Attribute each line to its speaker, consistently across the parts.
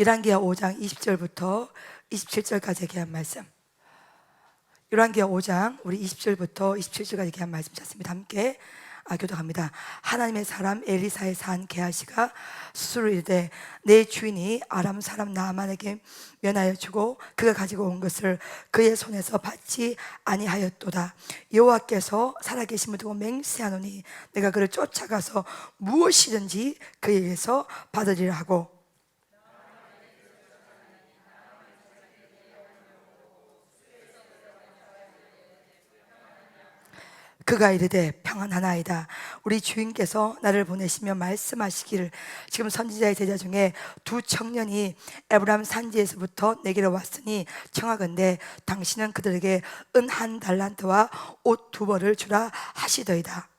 Speaker 1: 열왕기하 5장 20절부터 27절까지 얘기한 말씀. 열왕기하 5장 우리 20절부터 27절까지 얘기한 말씀 찾습니다. 함께 교독합니다. 하나님의 사람 엘리사의 산 게하시가 스스로 이르되 내 주인이 아람 사람 나아만에게 면하여 주고 그가 가지고 온 것을 그의 손에서 받지 아니하였도다. 여호와께서 살아계심을 두고 맹세하노니 내가 그를 쫓아가서 무엇이든지 그에게서 받으리라 하고, 그가 이르되 평안하나이다. 우리 주인께서 나를 보내시며 말씀하시기를 지금 선지자의 제자 중에 두 청년이 에브람 산지에서부터 내게로 왔으니 청하건대 당신은 그들에게 은 1달란트와 옷 2벌을 주라 하시더이다.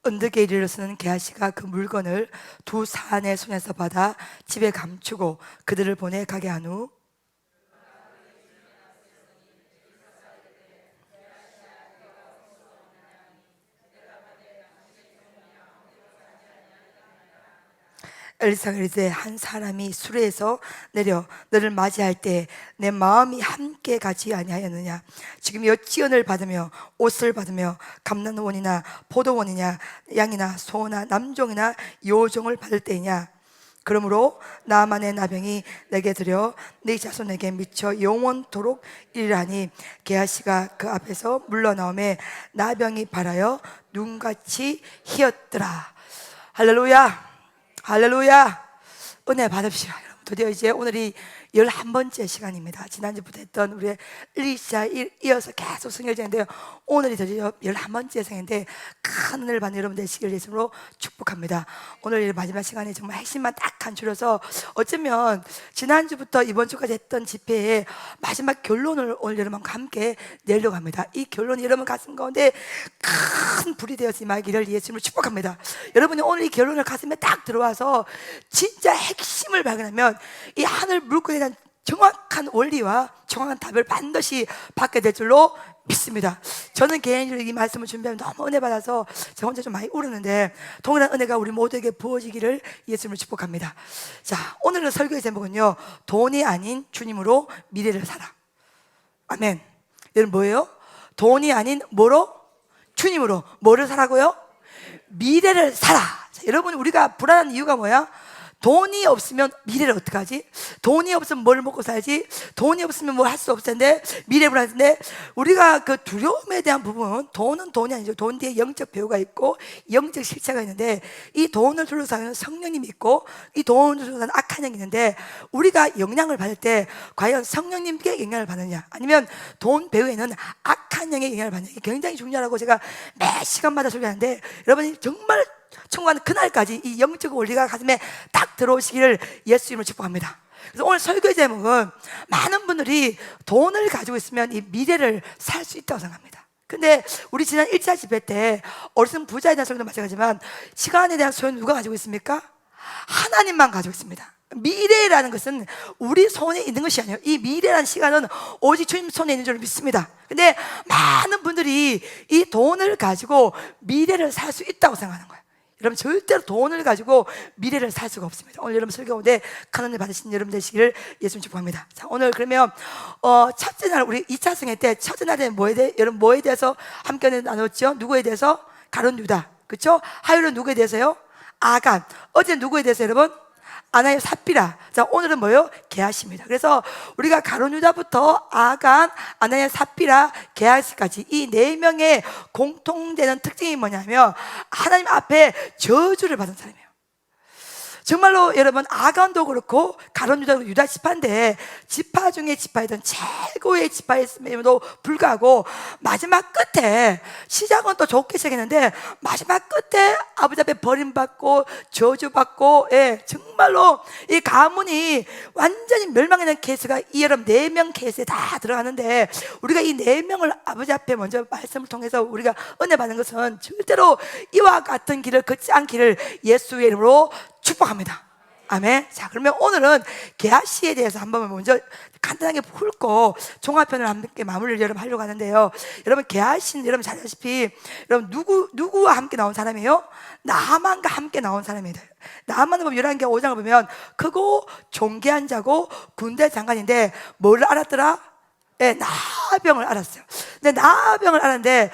Speaker 1: 언덕에 이르러서는 게하시가 그 물건을 두 사안의 손에서 받아 집에 감추고 그들을 보내 가게 한 후 엘리사가 이르되 한 사람이 수레에서 내려 너를 맞이할 때 내 마음이 함께 가지 아니하였느냐? 지금 여찌언을 받으며 옷을 받으며 감난원이나 포도원이냐 양이나 소나 남종이나 여종을 받을 때이냐? 그러므로 나만의 나병이 내게 들여 네 자손에게 미쳐 영원토록 이르라니 게하시가 그 앞에서 물러나오매 나병이 발하여 눈같이 희었더라. 할렐루야, 할렐루야. 은혜 받읍시오. 여러분, 드디어 이제 오늘이 11번째 시간입니다. 지난주부터 했던 우리의 엘리사 이어서 계속 성경인데요, 오늘이 드디어 11번째 생인데 큰 은혜를 받는 여러분 되시길 예수로 축복합니다. 오늘 마지막 시간에 정말 핵심만 딱 한 줄여서 어쩌면 지난주부터 이번 주까지 했던 집회의 마지막 결론을 오늘 여러분과 함께 내려고 합니다. 이 결론이 여러분 가슴 가운데 큰 불이 되어서 임하기를 예수님을 축복합니다. 여러분이 오늘 이 결론을 가슴에 딱 들어와서 진짜 핵심을 발견하면 이 하늘 물고기에 대한 정확한 원리와 정확한 답을 반드시 받게 될 줄로 믿습니다. 저는 개인적으로 이 말씀을 준비하면 너무 은혜 받아서 저 혼자 좀 많이 울었는데 동일한 은혜가 우리 모두에게 부어지기를 예수님을 축복합니다. 자, 오늘의 설교의 제목은요, 돈이 아닌 주님으로 미래를 살아. 아멘. 여러분 뭐예요? 돈이 아닌 뭐로? 주님으로. 뭐를 살라고요? 미래를 살아. 자, 여러분 우리가 불안한 이유가 뭐야? 돈이 없으면 미래를 어떡하지? 돈이 없으면 뭘 먹고 살지? 돈이 없으면 뭘 할 수 없을 텐데 미래 불안한데, 우리가 그 두려움에 대한 부분, 돈은 돈이 아니죠. 돈 뒤에 영적 배후가 있고 영적 실체가 있는데, 이 돈을 둘러싸는 성령님이 있고 이 돈을 둘러싸는 악한 영이 있는데, 우리가 영향을 받을 때 과연 성령님께 영향을 받느냐 아니면 돈 배후에는 악한 영의 영향을 받느냐, 이게 굉장히 중요하다고 제가 매 시간마다 소개하는데, 여러분이 정말 청구하는 그날까지 이 영적 원리가 가슴에 딱 들어오시기를 예수님을 축복합니다. 그래서 오늘 설교의 제목은 많은 분들이 돈을 가지고 있으면 이 미래를 살 수 있다고 생각합니다. 근데 우리 지난 1차 집회 때 어르신 부자에 대한 설교도 마찬가지지만 시간에 대한 소유는 누가 가지고 있습니까? 하나님만 가지고 있습니다. 미래라는 것은 우리 손에 있는 것이 아니에요. 이 미래라는 시간은 오직 주님 손에 있는 줄 믿습니다. 근데 많은 분들이 이 돈을 가지고 미래를 살 수 있다고 생각하는 거예요. 여러분 절대로 돈을 가지고 미래를 살 수가 없습니다. 오늘 여러분 설교 가운데 큰 은혜 받으신 여러분 되시기를 예수님 축복합니다. 자, 오늘 그러면 첫째 날 우리 2차 성회 때 첫째 날에 여러분 뭐에 대해서 함께 나눴죠? 누구에 대해서? 가룟 유다, 그렇죠? 화요일은 누구에 대해서요? 아간. 어제 누구에 대해서 여러분? 아나의 삽비라. 자, 오늘은 뭐예요? 게하시입니다. 그래서 우리가 가룟 유다부터 아간, 아나의 삽비라, 게하시까지 이 4명의 공통되는 특징이 뭐냐면 하나님 앞에 저주를 받은 사람이에요. 정말로 여러분 아간도 그렇고 가룟 유다도 유다 지파인데 지파 중에 지파이던 최고의 지파였음에도 불구하고 마지막 끝에, 시작은 또 좋게 시작했는데 마지막 끝에 아버지 앞에 버림받고 저주받고, 정말로 이 가문이 완전히 멸망하는 케이스가 이 여러분 4명 케이스에 다 들어가는데, 우리가 이 4명을 아버지 앞에 먼저 말씀을 통해서 우리가 은혜 받는 것은 절대로 이와 같은 길을 걷지 않기를 예수의 이름으로 축복합니다. 아멘. 자, 그러면 오늘은 게하시에 대해서 한번 먼저 간단하게 훑고 종합편을 함께 마무리를 여러분 하려고 하는데요. 여러분 게하시는 여러분 잘 아시다시피 여러분 누구와 함께 나온 사람이에요? 나만과 함께 나온 사람이에요. 나만을 보면 열왕기하 5장을 보면 크고 존귀한 자고 군대 장관인데 뭘 알았더라? 네, 나병을 알았어요. 근데 나병을 알았는데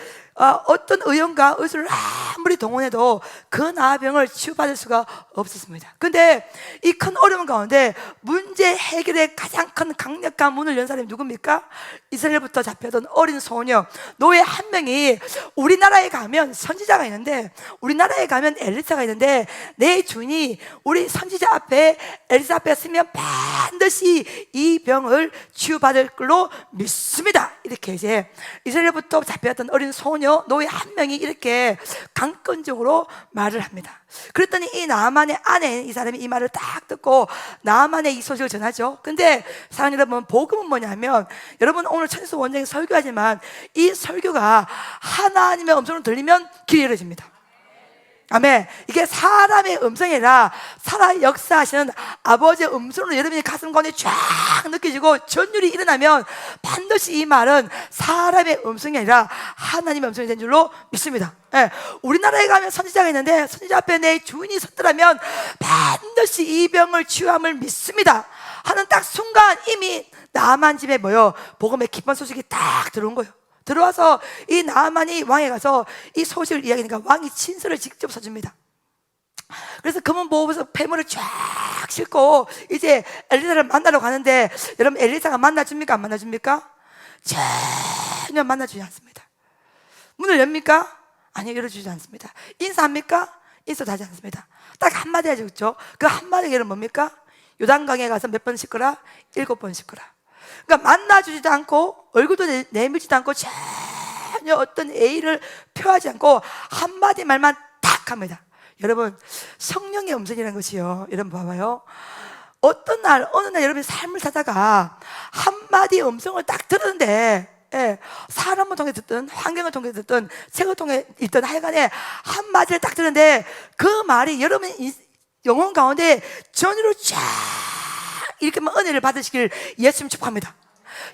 Speaker 1: 어떤 의원과 의술을 아무리 동원해도 그 나병을 치유받을 수가 없었습니다. 근데 이 큰 어려움 가운데 문제 해결의 가장 큰 강력한 문을 연 사람이 누굽니까? 이스라엘부터 잡혀던 어린 소녀 노예 한 명이 우리나라에 가면 선지자가 있는데 우리나라에 가면 엘리사가 있는데 내 주인이 우리 선지자 앞에 엘리사 앞에 쓰면 반드시 이 병을 치유받을 걸로 믿습니다. 이렇게 이제 이스라엘부터 잡혀왔던 어린 소녀 노예 한 명이 이렇게 강권적으로 말을 합니다. 그랬더니 이 나아만의 아내 이 사람이 이 말을 딱 듣고 나아만의 이 소식을 전하죠. 근데 사랑하는 여러분, 복음은 뭐냐면 여러분 오늘 천수 원장이 설교하지만 이 설교가 하나님의 음성으로 들리면 길이 열어집니다. 아멘. 이게 사람의 음성이 아니라 살아 역사하시는 아버지의 음성으로 여러분의 가슴 가운데 쫙 느껴지고 전율이 일어나면 반드시 이 말은 사람의 음성이 아니라 하나님의 음성이 된 줄로 믿습니다. 예. 우리나라에 가면 선지자가 있는데 선지자 앞에 내 주인이 섰더라면 반드시 이 병을 치유함을 믿습니다 하는 딱 순간 이미 나아만 집에 모여 복음의 기쁜 소식이 딱 들어온 거예요. 들어와서 이 나아만이 왕에 가서 이 소식을 이야기하니까 왕이 친서를 직접 써줍니다. 그래서 금은 보호에서 폐물을 쫙 싣고 이제 엘리사를 만나러 가는데 여러분 엘리사가 만나줍니까? 안 만나줍니까? 전혀 만나주지 않습니다. 문을 엽니까? 아니요, 열어주지 않습니다. 인사합니까? 인사도 하지 않습니다. 딱 한마디 하죠, 그렇죠? 그 한마디가 여러분 뭡니까? 요단강에 가서 몇 번 씻거라? 7번 씻거라. 그러니까 만나주지도 않고 얼굴도 내밀지도 않고 전혀 어떤 예의를 표하지 않고 한마디 말만 딱 합니다. 여러분 성령의 음성이라는 것이요, 여러분 봐봐요. 어떤 날 어느 날 여러분이 삶을 살다가 한마디 음성을 딱 들었는데 사람을 통해 듣든 환경을 통해 듣든 책을 통해 읽든 하여간에 한마디를 딱 들었는데 그 말이 여러분 영혼 가운데 전으로 쫙 이렇게만 은혜를 받으시길 예수님 축복합니다.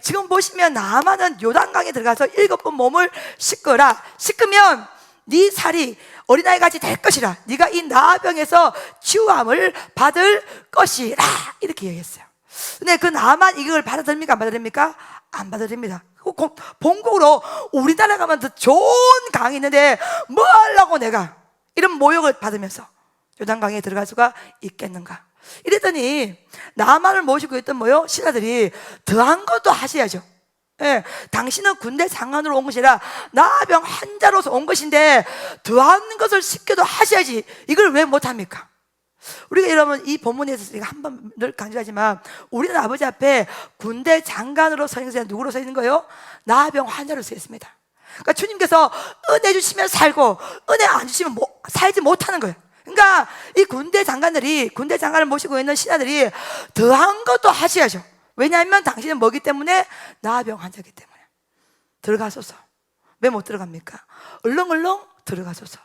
Speaker 1: 지금 보시면 나아만은 요단강에 들어가서 7번 몸을 씻거라. 씻으면 네 살이 어린아이 같이 될 것이라. 네가 이 나병에서 치유함을 받을 것이라. 이렇게 얘기했어요. 근데 그 나아만 이걸 받아들입니까? 안 받아들입니까? 안 받아들입니다. 본국으로 우리나라 가면 더 좋은 강이 있는데 뭐 하려고 내가 이런 모욕을 받으면서 요단강에 들어갈 수가 있겠는가? 이랬더니 나아만을 모시고 있던 뭐요? 신하들이 더한 것도 하셔야죠. 당신은 군대 장관으로 온 것이라 나병 환자로서 온 것인데 더한 것을 시켜도 하셔야지. 이걸 왜 못합니까? 우리가 여러분 이 본문에서 제가 한번 늘 강조하지만 우리는 아버지 앞에 군대 장관으로 서 있는 것이 누구로 서 있는 거예요? 나병 환자로 서 있습니다. 그러니까 주님께서 은혜 주시면 살고 은혜 안 주시면 살지 못하는 거예요. 그러니까 이 군대 장관을 모시고 있는 신하들이 더한 것도 하셔야죠. 왜냐하면 당신은 뭐기 때문에? 나병 환자이기 때문에. 들어가소서. 왜 못 들어갑니까? 얼렁얼렁 들어가소서.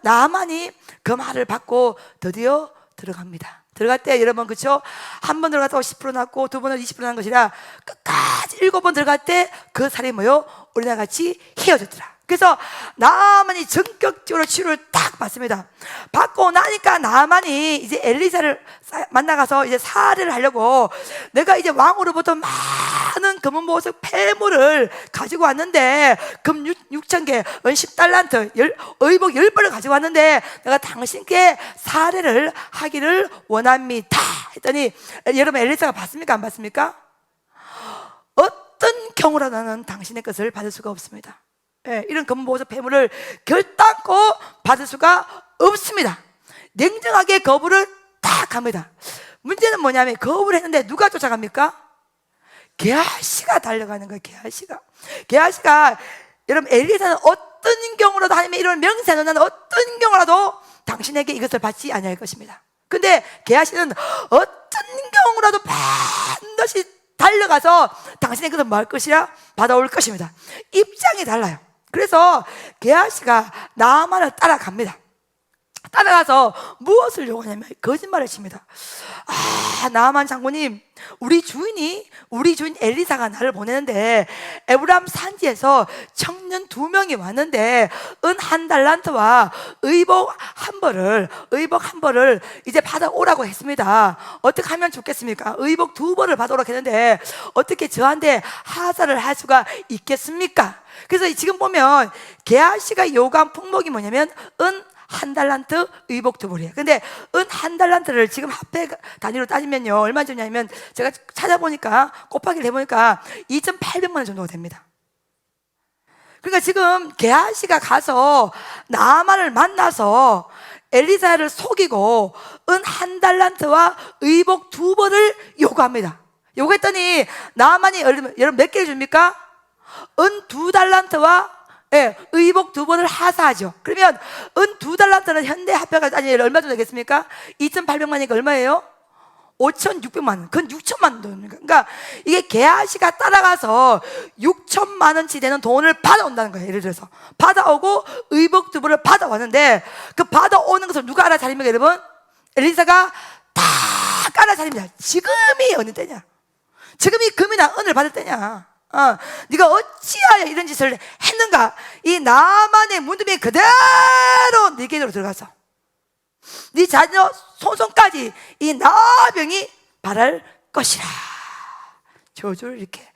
Speaker 1: 나아만이 그 말을 받고 드디어 들어갑니다. 들어갈 때 여러분 그렇죠? 한 번 들어갔다고 10% 났고 두 번은 20% 난 것이라 끝까지 7번 들어갈 때 그 살이 뭐요? 우리나라 같이 헤어졌더라. 그래서 나아만이 전격적으로 치료를 딱 받습니다. 받고 나니까 나아만이 이제 엘리사를 만나가서 이제 살해를 하려고 내가 이제 왕으로부터 많은 금은 보석 폐물을 가지고 왔는데 금 6,000개, 은 10달란트, 의복 10벌을 가지고 왔는데 내가 당신께 살해를 하기를 원합니다 했더니 여러분 엘리사가 받습니까? 안 받습니까? 어떤 경우라도 나는 당신의 것을 받을 수가 없습니다. 이런 금보석 폐물을 결단코 받을 수가 없습니다. 냉정하게 거부를 딱 합니다. 문제는 뭐냐면 거부를 했는데 누가 쫓아갑니까? 게하시가 달려가는 거예요. 게하시가 여러분 엘리사는 어떤 경우라도 하나님의 이런 명세는 나는 어떤 경우라도 당신에게 이것을 받지 아니할 것입니다. 근데 게하시는 어떤 경우라도 반드시 달려가서 당신의 것을 뭐 할 것이라 받아올 것입니다. 입장이 달라요. 그래서 게하시가 나아만을 따라갑니다. 따라가서 무엇을 요구하냐면 거짓말을 칩니다. 나아만 장군님, 우리 주인 엘리사가 나를 보내는데 에브람 산지에서 청년 2명이 왔는데 은 1달란트와 의복 한 벌을 이제 받아오라고 했습니다. 어떻게 하면 좋겠습니까? 의복 2벌을 받아오라고 했는데 어떻게 저한테 하사를 할 수가 있겠습니까? 그래서 지금 보면 게하시가 요구한 품목이 뭐냐면 은 1달란트, 의복 2벌이에요. 근데 은 1달란트를 지금 화폐 단위로 따지면요 얼마 주냐면 제가 찾아보니까 곱하기를 해보니까 2,800만 원 정도가 됩니다. 그러니까 지금 게하시가 가서 나아만을 만나서 엘리사를 속이고 은 1달란트와 의복 2벌을 요구합니다. 요구했더니 나아만이 여러분 몇 개를 줍니까? 은 2달란트와 의복 2번을 하사하죠. 그러면 은 2달란트는 현대 화폐가 얼마 정도 되겠습니까? 2,800만이니까 얼마예요? 5,600만 원. 그건 6천만 원. 그러니까 이게 게하시가 따라가서 6천만 원치 되는 돈을 받아온다는 거예요. 예를 들어서 받아오고 의복 2벌을 받아왔는데 그 받아오는 것을 누가 알아차립니까 여러분? 엘리사가 다 알아차립니다. 지금이 어느 때냐? 지금이 금이나 은을 받을 때냐? 네가 어찌하여 이런 짓을 했는가? 이 나만의 문둥이 그대로 네 궤도로 들어가서 네 자녀 손손까지 이 나병이 발할 것이라 저주를 이렇게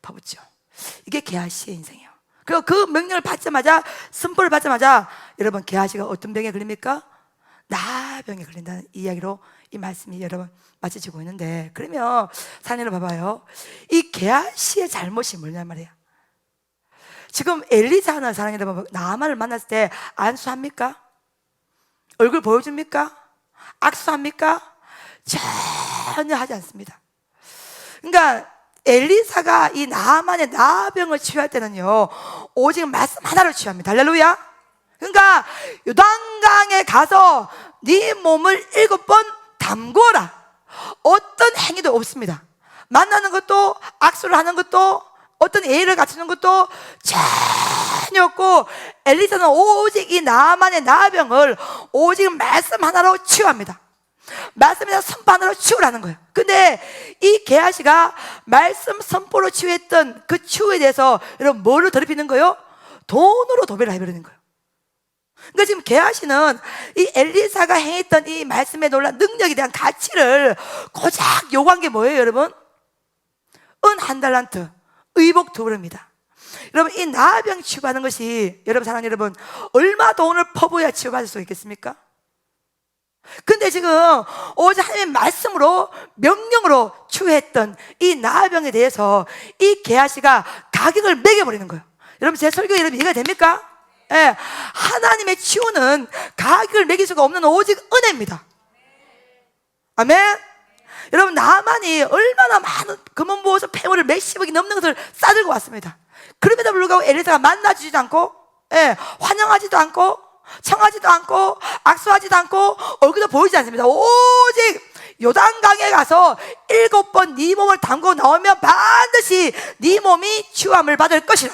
Speaker 1: 퍼붓죠. 이게 게하시의 인생이에요. 그리고 그 명령을 받자마자, 선포를 받자마자 여러분 게하시가 어떤 병에 걸립니까? 나병에 걸린다는 이야기로 이 말씀이 여러분 맞춰지고 있는데, 그러면 사연을 봐봐요. 이 게하시의 잘못이 뭐냐 말이야. 지금 엘리사는 사랑하는 여러분, 나아만을 만났을 때 안수합니까? 얼굴 보여줍니까? 악수합니까? 전혀 하지 않습니다. 그러니까 엘리사가 이 나아만의 나병을 치유할 때는요 오직 말씀 하나로 치유합니다. 할렐루야. 그러니까 요단강에 가서 네 몸을 7번 담그어라. 어떤 행위도 없습니다. 만나는 것도, 악수를 하는 것도, 어떤 예의를 갖추는 것도 전혀 없고, 엘리사는 오직 이 나아만의 나병을 오직 말씀 하나로 치유합니다. 말씀이나 선포 하나로 치유라는 거예요. 근데 이 게하시가 말씀 선포로 치유했던 그 치유에 대해서 여러분 뭐를 더럽히는 거예요? 돈으로 도배를 해버리는 거예요. 그러니까 지금 게하시는 이 엘리사가 행했던 이 말씀에 놀란 능력에 대한 가치를 고작 요구한 게 뭐예요 여러분? 은 1달란트, 의복 2벌입니다. 여러분 이 나병 치유받는 것이 여러분 사랑하는 여러분 얼마 돈을 퍼부어야 치유받을 수 있겠습니까? 근데 지금 오직 하나님의 말씀으로 명령으로 치유했던 이 나병에 대해서 이 게하시가 가격을 매겨버리는 거예요. 여러분 제 설교 여러분 이해가 됩니까? 예, 하나님의 치유는 가격을 매길 수가 없는 오직 은혜입니다. 아멘. 여러분 나만이 얼마나 많은 금은보화석 폐물을 몇십억이 넘는 것을 싸들고 왔습니다. 그럼에도 불구하고 엘리사가 만나주지도 않고, 환영하지도 않고, 청하지도 않고, 악수하지도 않고, 얼굴도 보이지 않습니다. 오직 요단강에 가서 7번 네 몸을 담고 나오면 반드시 네 몸이 치유함을 받을 것이라.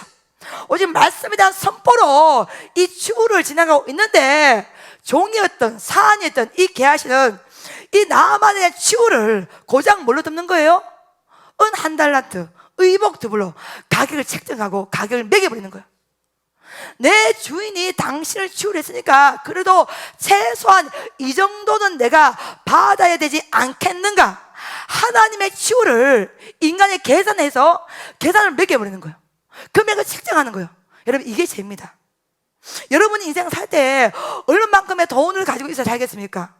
Speaker 1: 오직 말씀에 대한 선포로 이 치유를 지나가고 있는데, 종이었던 사안이었던 이 게하시는 이 나아만의 치유를 고작 뭘로 덮는 거예요? 은 1달란트, 의복 2벌로 가격을 책정하고 가격을 매겨버리는 거예요. 내 주인이 당신을 치유를 했으니까 그래도 최소한 이 정도는 내가 받아야 되지 않겠는가? 하나님의 치유를 인간의 계산해서 계산을 매겨버리는 거예요. 금액을 책정하는 거예요. 여러분 이게 죄입니다. 여러분이 인생 살 때 얼마만큼의 돈을 가지고 있어야 살겠습니까?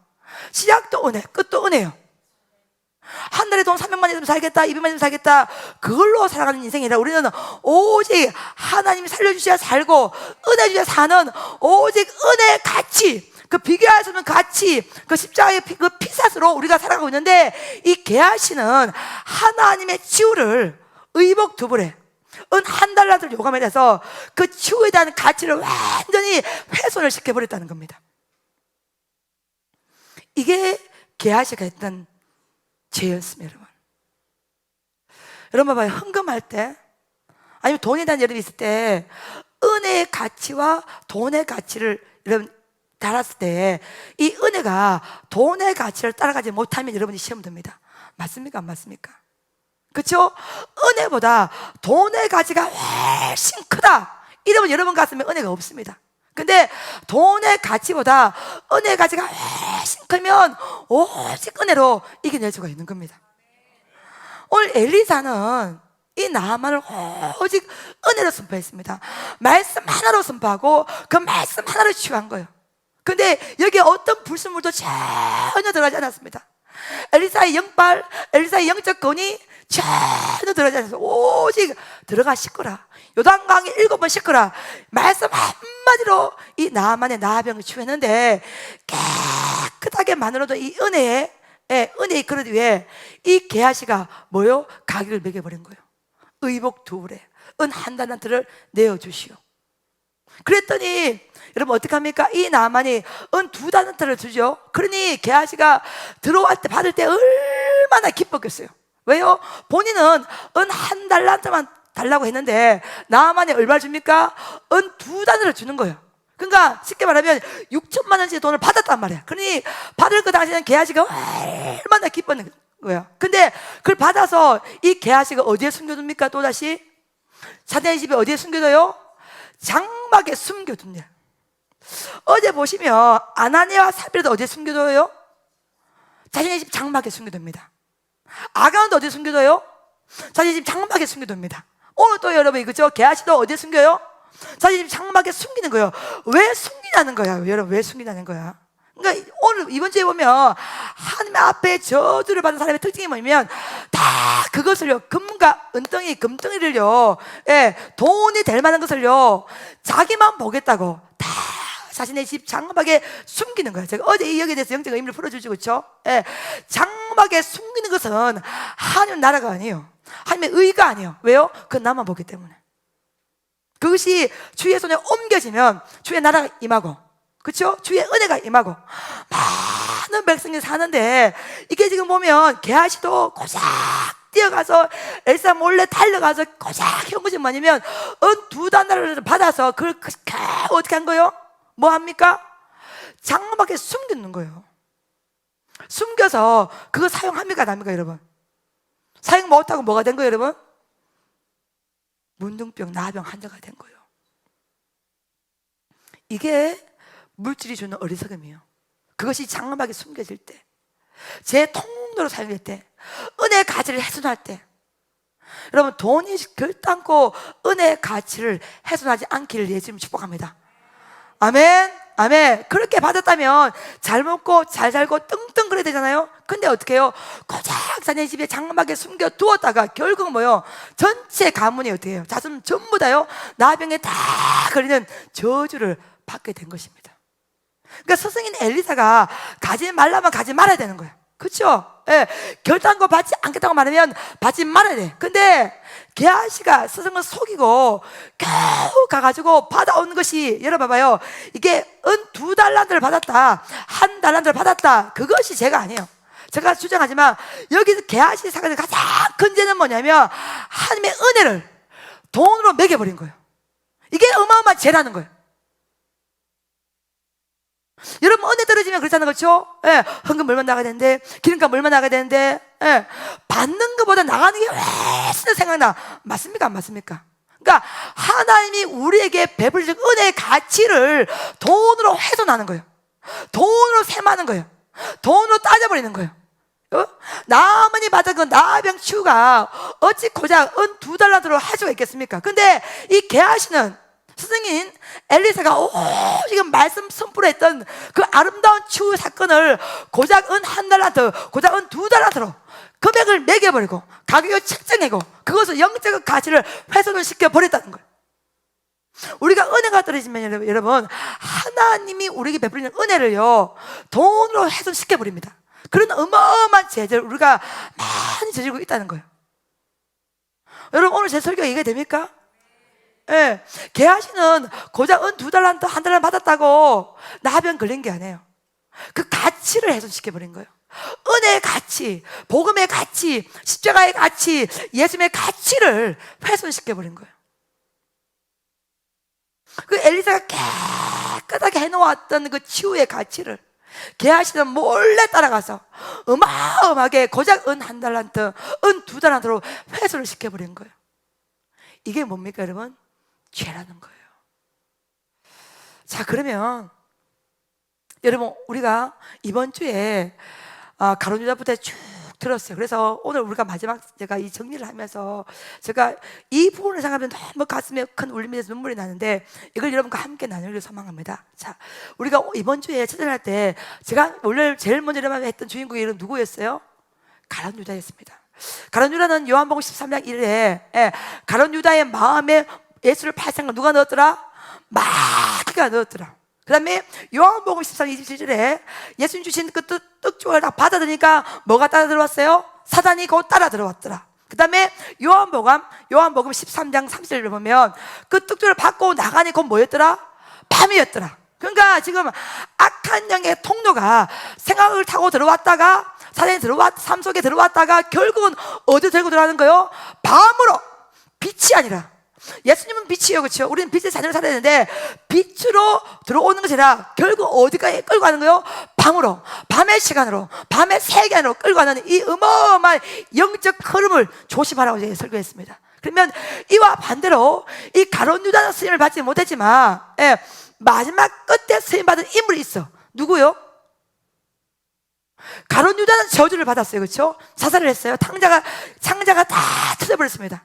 Speaker 1: 시작도 은혜, 끝도 은혜예요. 한 달에 돈 300만 있으면 살겠다, 200만 있으면 살겠다, 그걸로 살아가는 인생이 아니라 우리는 오직 하나님이 살려주셔야 살고 은혜 주셔야 사는 오직 은혜의 가치, 그 비교할 수 없는 가치, 그 십자가의 그 피사스로 우리가 살아가고 있는데, 이 게하시는 하나님의 치유를 의복 2벌에 은 1달란트를 요감에 대해서 그 치유에 대한 가치를 완전히 훼손을 시켜버렸다는 겁니다. 이게 게하시가 했던 죄였습니다. 여러분 봐봐요. 헌금할 때 아니면 돈에 대한 여러분이 있을 때 은혜의 가치와 돈의 가치를 여러분 달았을 때 이 은혜가 돈의 가치를 따라가지 못하면 여러분이 시험 듭니다. 맞습니까? 안 맞습니까? 그렇죠? 은혜보다 돈의 가치가 훨씬 크다 이러면 여러분 가슴에 은혜가 없습니다. 근데 돈의 가치보다 은혜의 가치가 훨씬 크면 오직 은혜로 이겨낼 수가 있는 겁니다. 오늘 엘리사는 이 나만을 오직 은혜로 선포했습니다. 말씀 하나로 선포하고 그 말씀 하나로 치유한 거예요. 근데 여기에 어떤 불순물도 전혀 들어가지 않았습니다. 엘리사의 영빨, 엘리사의 영적 권위 전혀 들어가지 않았어요. 오직 들어가 씻거라, 요단강에 7번 씻거라, 말씀 한마디로 이 나만의 나병을 치유했는데, 깨끗하게 만들어도 이 은혜의 그릇 위에 이 게하시가 뭐요? 가기를 먹여버린 거예요. 의복 2벌에 은 1달란트를 내어주시오. 그랬더니 여러분 어떡합니까? 이 나만이 은 2달란트를 주죠. 그러니 게하시가 들어갈 때 받을 때 얼마나 기뻤겠어요. 왜요? 본인은 은 1달란트만 달라고 했는데 나만이 얼마 줍니까? 은 2달란트를 주는 거예요. 그러니까 쉽게 말하면 6천만 원짜리 돈을 받았단 말이야. 그러니 받을 그 당시에는 게하시가 얼마나 기뻤는 거야. 근데 그걸 받아서 이 게하시가 어디에 숨겨둡니까? 또다시 사단의 집에 어디에 숨겨둬요? 장막에 숨겨둡니다. 어제 보시면 아나니아와 삽비라도 어디에 숨겨둬요? 자신의 집 장막에 숨겨둡니다. 아가운도 어디에 숨겨둬요? 자신의 집 장막에 숨겨둡니다. 오늘 또 여러분 그죠? 게하시도 어디에 숨겨요? 자신의 집 장막에 숨기는 거예요. 왜 숨기냐는 거야. 여러분 왜 숨기냐는 거야. 그러니까 오늘 이번 주에 보면 하나님 앞에 저주를 받은 사람의 특징이 뭐냐면 다 그것을요, 금과 은덩이, 금덩이를요, 돈이 될 만한 것을요 자기만 보겠다고 다 자신의 집 장막에 숨기는 거예요. 제가 어제 이 여기에 대해서 영적 의미를 풀어주죠, 그렇죠? 장막에 숨기는 것은 하나님 나라가 아니에요. 하나님의 의가 아니에요. 왜요? 그건 나만 보기 때문에. 그것이 주의 손에 옮겨지면 주의 나라가 임하고, 그렇죠? 주의 은혜가 임하고 많은 백성이 사는데, 이게 지금 보면 게하시도 고작 뛰어가서 엘사 몰래 달려가서 고작 한 것이 뭐냐면 은 2달러를 받아서 그걸 어떻게 한 거예요? 뭐 합니까? 장막에 숨기는 거예요. 숨겨서 그거 사용합니까? 안 합니까? 여러분 사용 못하고 뭐가 된 거예요? 여러분 문둥병, 나병 환자가 된 거예요. 이게 물질이 주는 어리석음이에요. 그것이 장막에 숨겨질 때, 제 통로로 사용될 때, 은혜의 가치를 훼손할 때, 여러분 돈이 결단코 은혜의 가치를 훼손하지 않기를 예수님 축복합니다. 아멘, 아멘. 그렇게 받았다면 잘 먹고 잘 살고 뚱뚱 그래야 되잖아요. 근데 어떻게 해요? 고작 자네 집에 장막에 숨겨 두었다가 결국 뭐요? 전체 가문이 어떻게 해요? 자손 전부 다요 나병에 다 걸리는 저주를 받게 된 것입니다. 그러니까 스승인 엘리사가 가지 말라면 가지 말아야 되는 거예요. 그렇죠? 결단코 받지 않겠다고 말하면 받지 말아야 돼. 근데 게하시가 스승을 속이고 겨우 가가지고 받아오는 것이, 여러분 봐봐요, 이게 은 2달란트를 받았다, 1달란트를 받았다, 그것이 죄가 아니에요. 제가 주장하지만 여기서 게하시 사건의 가장 큰 죄는 뭐냐면 하나님의 은혜를 돈으로 매겨버린 거예요. 이게 어마어마한 죄라는 거예요. 여러분 은혜 떨어지면 그렇잖아요, 그렇죠? 헌금 얼마 나가야 되는데, 기름값 얼마 나가야 되는데, 받는 것보다 나가는 게 훨씬 생각나. 맞습니까? 안 맞습니까? 그러니까 하나님이 우리에게 베풀신 은혜의 가치를 돈으로 훼손하는 거예요. 돈으로 셈하는 거예요. 돈으로 따져버리는 거예요. 나만이 받은 그 나병 치유가 어찌 고작 은 2달란트로 할 수가 있겠습니까? 근데 이 게하시는 스승인 엘리사가 지금 말씀 선포를 했던 그 아름다운 치유 사건을 고작 은 1달란트, 고작 은 2달란트로 금액을 매겨버리고 가격을 책정하고 그것을 영적 가치를 훼손을 시켜버렸다는 거예요. 우리가 은혜가 떨어지면 여러분 하나님이 우리에게 베풀리는 은혜를요 돈으로 훼손시켜버립니다. 그런 어마어마한 죄를 우리가 많이 저지르고 있다는 거예요. 여러분 오늘 제 설교가 이해가 됩니까? 게하시는 고작 은 2달란트, 1달란트 받았다고 나병 걸린 게 아니에요. 그 가치를 훼손시켜버린 거예요. 은혜의 가치, 복음의 가치, 십자가의 가치, 예수님의 가치를 훼손시켜버린 거예요. 그 엘리사가 깨끗하게 해놓았던 그 치유의 가치를 게하시는 몰래 따라가서 어마어마하게 고작 은 1달란트, 은 2달란트로 회수를 시켜버린 거예요. 이게 뭡니까 여러분? 죄라는 거예요. 자, 그러면 여러분, 우리가 이번 주에 가룟 유다부터 쭉 들었어요. 그래서 오늘 우리가 마지막 제가 이 정리를 하면서 제가 이 부분을 생각하면 너무 가슴에 큰 울림이 돼서 눈물이 나는데 이걸 여러분과 함께 나누기를 소망합니다. 자, 우리가 이번 주에 찾아날 때 제가 원래 제일 먼저 여러분 했던 주인공의 이름 누구였어요? 가룟 유다였습니다. 가룟 유다는 요한복음 13장 1에 가룟 유다의 마음에 예수를 팔 생각 누가 넣었더라? 마귀가 넣었더라. 그 다음에 요한복음 13장 27절에 예수님 주신 그 떡조각을 다 받아들이니까 뭐가 따라 들어왔어요? 사단이 곧 따라 들어왔더라. 그 다음에 요한복음 13장 30절을 보면 그 떡조를 받고 나가니 곧 뭐였더라? 밤이었더라. 그러니까 지금 악한 영의 통로가 생각을 타고 들어왔다가 사단이 삶 속에 들어왔다가 결국은 어디 들고 들어가는 거예요? 밤으로. 빛이 아니라. 예수님은 빛이에요, 그렇죠? 우리는 빛의 자녀를 살아야 되는데 빛으로 들어오는 것이 아니라 결국 어디까지 끌고 가는 거예요? 밤으로, 밤의 시간으로, 밤의 세계 안으로 끌고 가는 이 어마어마한 영적 흐름을 조심하라고 제가 설교했습니다. 그러면 이와 반대로 이 가룟 유다는 쓰임을 받지 못했지만 마지막 끝에 쓰임 받은 인물이 있어. 누구요? 가룟 유다는 저주를 받았어요, 그렇죠? 자살을 했어요. 창자가 다 터져버렸습니다.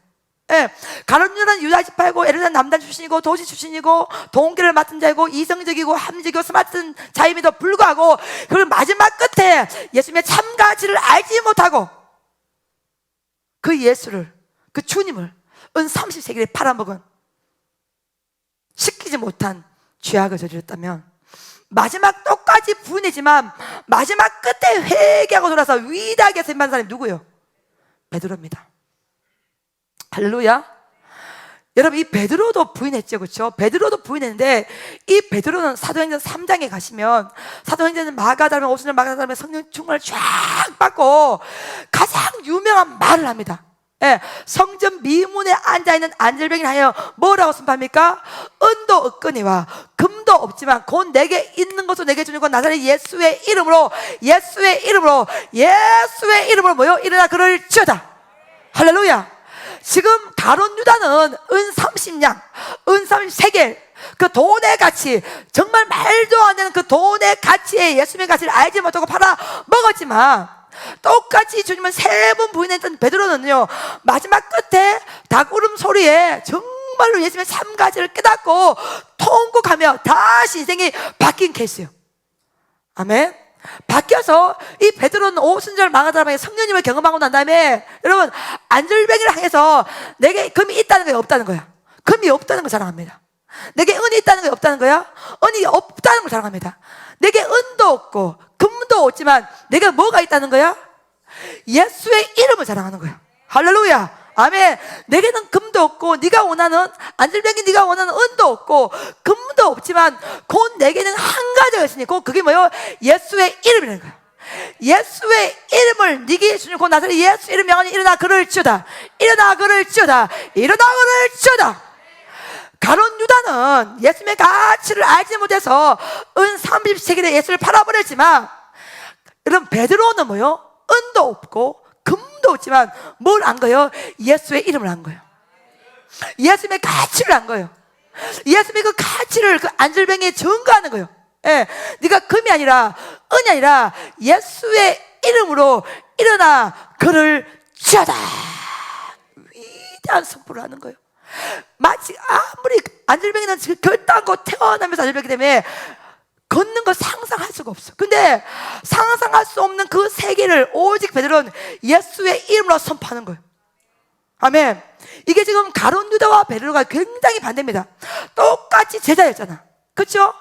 Speaker 1: 가룟 유다는 유다 지파이고 에르단 남단 출신이고 도시 출신이고 동기를 맡은 자이고 이성적이고 합리적이고 스마트한 자임에도 불구하고 그리고 마지막 끝에 예수님의 참 가치를 알지 못하고 그 예수를, 그 주님을 은 30세겔에 팔아먹은 시키지 못한 죄악을 저질렀다면 마지막 똑같이 부인했지만 마지막 끝에 회개하고 돌아서 위대하게 선임한 사람이 누구예요? 베드로입니다. 할렐루야. 여러분, 이 베드로도 부인했죠, 그렇죠? 베드로도 부인했는데 이 베드로는 사도행전 3장에 가시면 사도행전은 마가다름에 오순절 마가다름에 성령 충만을 쫙 받고 가장 유명한 말을 합니다. 성전 미문에 앉아있는 안절병이라 하여 뭐라고 선포합니까? 은도 없거니와 금도 없지만 곧 내게 있는 것도 내게 주니까 나사렛 예수의 이름으로 뭐요? 일어나 그럴지어다. 할렐루야. 지금 가룟 유다는 은 30냥, 은 30세겔 그 돈의 가치, 정말 말도 안 되는 그 돈의 가치에 예수님의 가치를 알지 못하고 팔아 먹었지만 똑같이 주님은 3번 부인했던 베드로는요 마지막 끝에 닭울음 소리에 정말로 예수님의 참 가치를 깨닫고 통곡하며 다시 인생이 바뀐 케이스예요. 아멘. 바뀌어서 이 베드로는 오순절 마가다람에 성령님을 경험하고 난 다음에 여러분 안절뱅이를 향해서 내게 금이 있다는 거야, 없다는 거야? 금이 없다는 걸 자랑합니다. 내게 은이 있다는 게 없다는 거야? 은이 없다는 걸 자랑합니다. 내게 은도 없고 금도 없지만 내게 뭐가 있다는 거야? 예수의 이름을 자랑하는 거야. 할렐루야. 아멘. 내게는 금도 없고 네가 원하는 안절뱅이 네가 원하는 은도 없고 금도 없지만 곧 내게는 한 가지가 있으니 곧 그게 뭐예요? 예수의 이름이라는 거야. 예수의 이름을 네게 주는 곧 나사렛 예수 이름 명하니 일어나 그럴지어다. 가룟 유다는 예수님의 가치를 알지 못해서 은 30세겔에 예수를 팔아버렸지만 여러분 베드로는 뭐요? 은도 없고 금도 없지만 뭘 안 거예요? 예수의 이름을 안 거예요. 예수님의 가치를 안 거예요. 예수님의 그 가치를 그 안절뱅이에 증거하는 거예요. 네가 금이 아니라 은이 아니라 예수의 이름으로 일어나 걸을지어다. 위대한 선포를 하는 거예요. 마치 아무리 안절뱅이는 지금 결단코 태어나면서 안절뱅이 때문에 걷는 거 상상할 수가 없어. 근데 상상할 수 없는 그 세계를 오직 베드로는 예수의 이름으로 선포하는 거예요. 아멘. 이게 지금 가룟 유다와 베드로가 굉장히 반대입니다. 똑같이 제자였잖아, 그렇죠?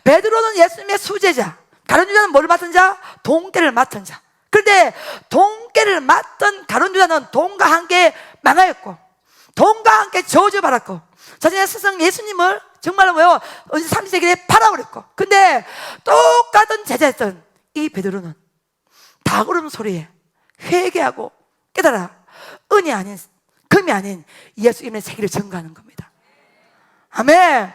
Speaker 1: 베드로는 예수님의 수제자, 가룟 유다는 뭘 맡은 자? 돈깨를 맡은 자. 그런데 돈깨를 맡던 가룟 유다는 돈과 함께 망하였고 돈과 함께 저주받았고 자신의 스승 예수님을 정말로 뭐요? 30세기에 팔아버렸고 근데 똑같은 제자였던 이 베드로는 닭울음 소리에 회개하고 깨달아 은이 아닌 금이 아닌 예수 이름의 세계를 증거하는 겁니다. 아멘.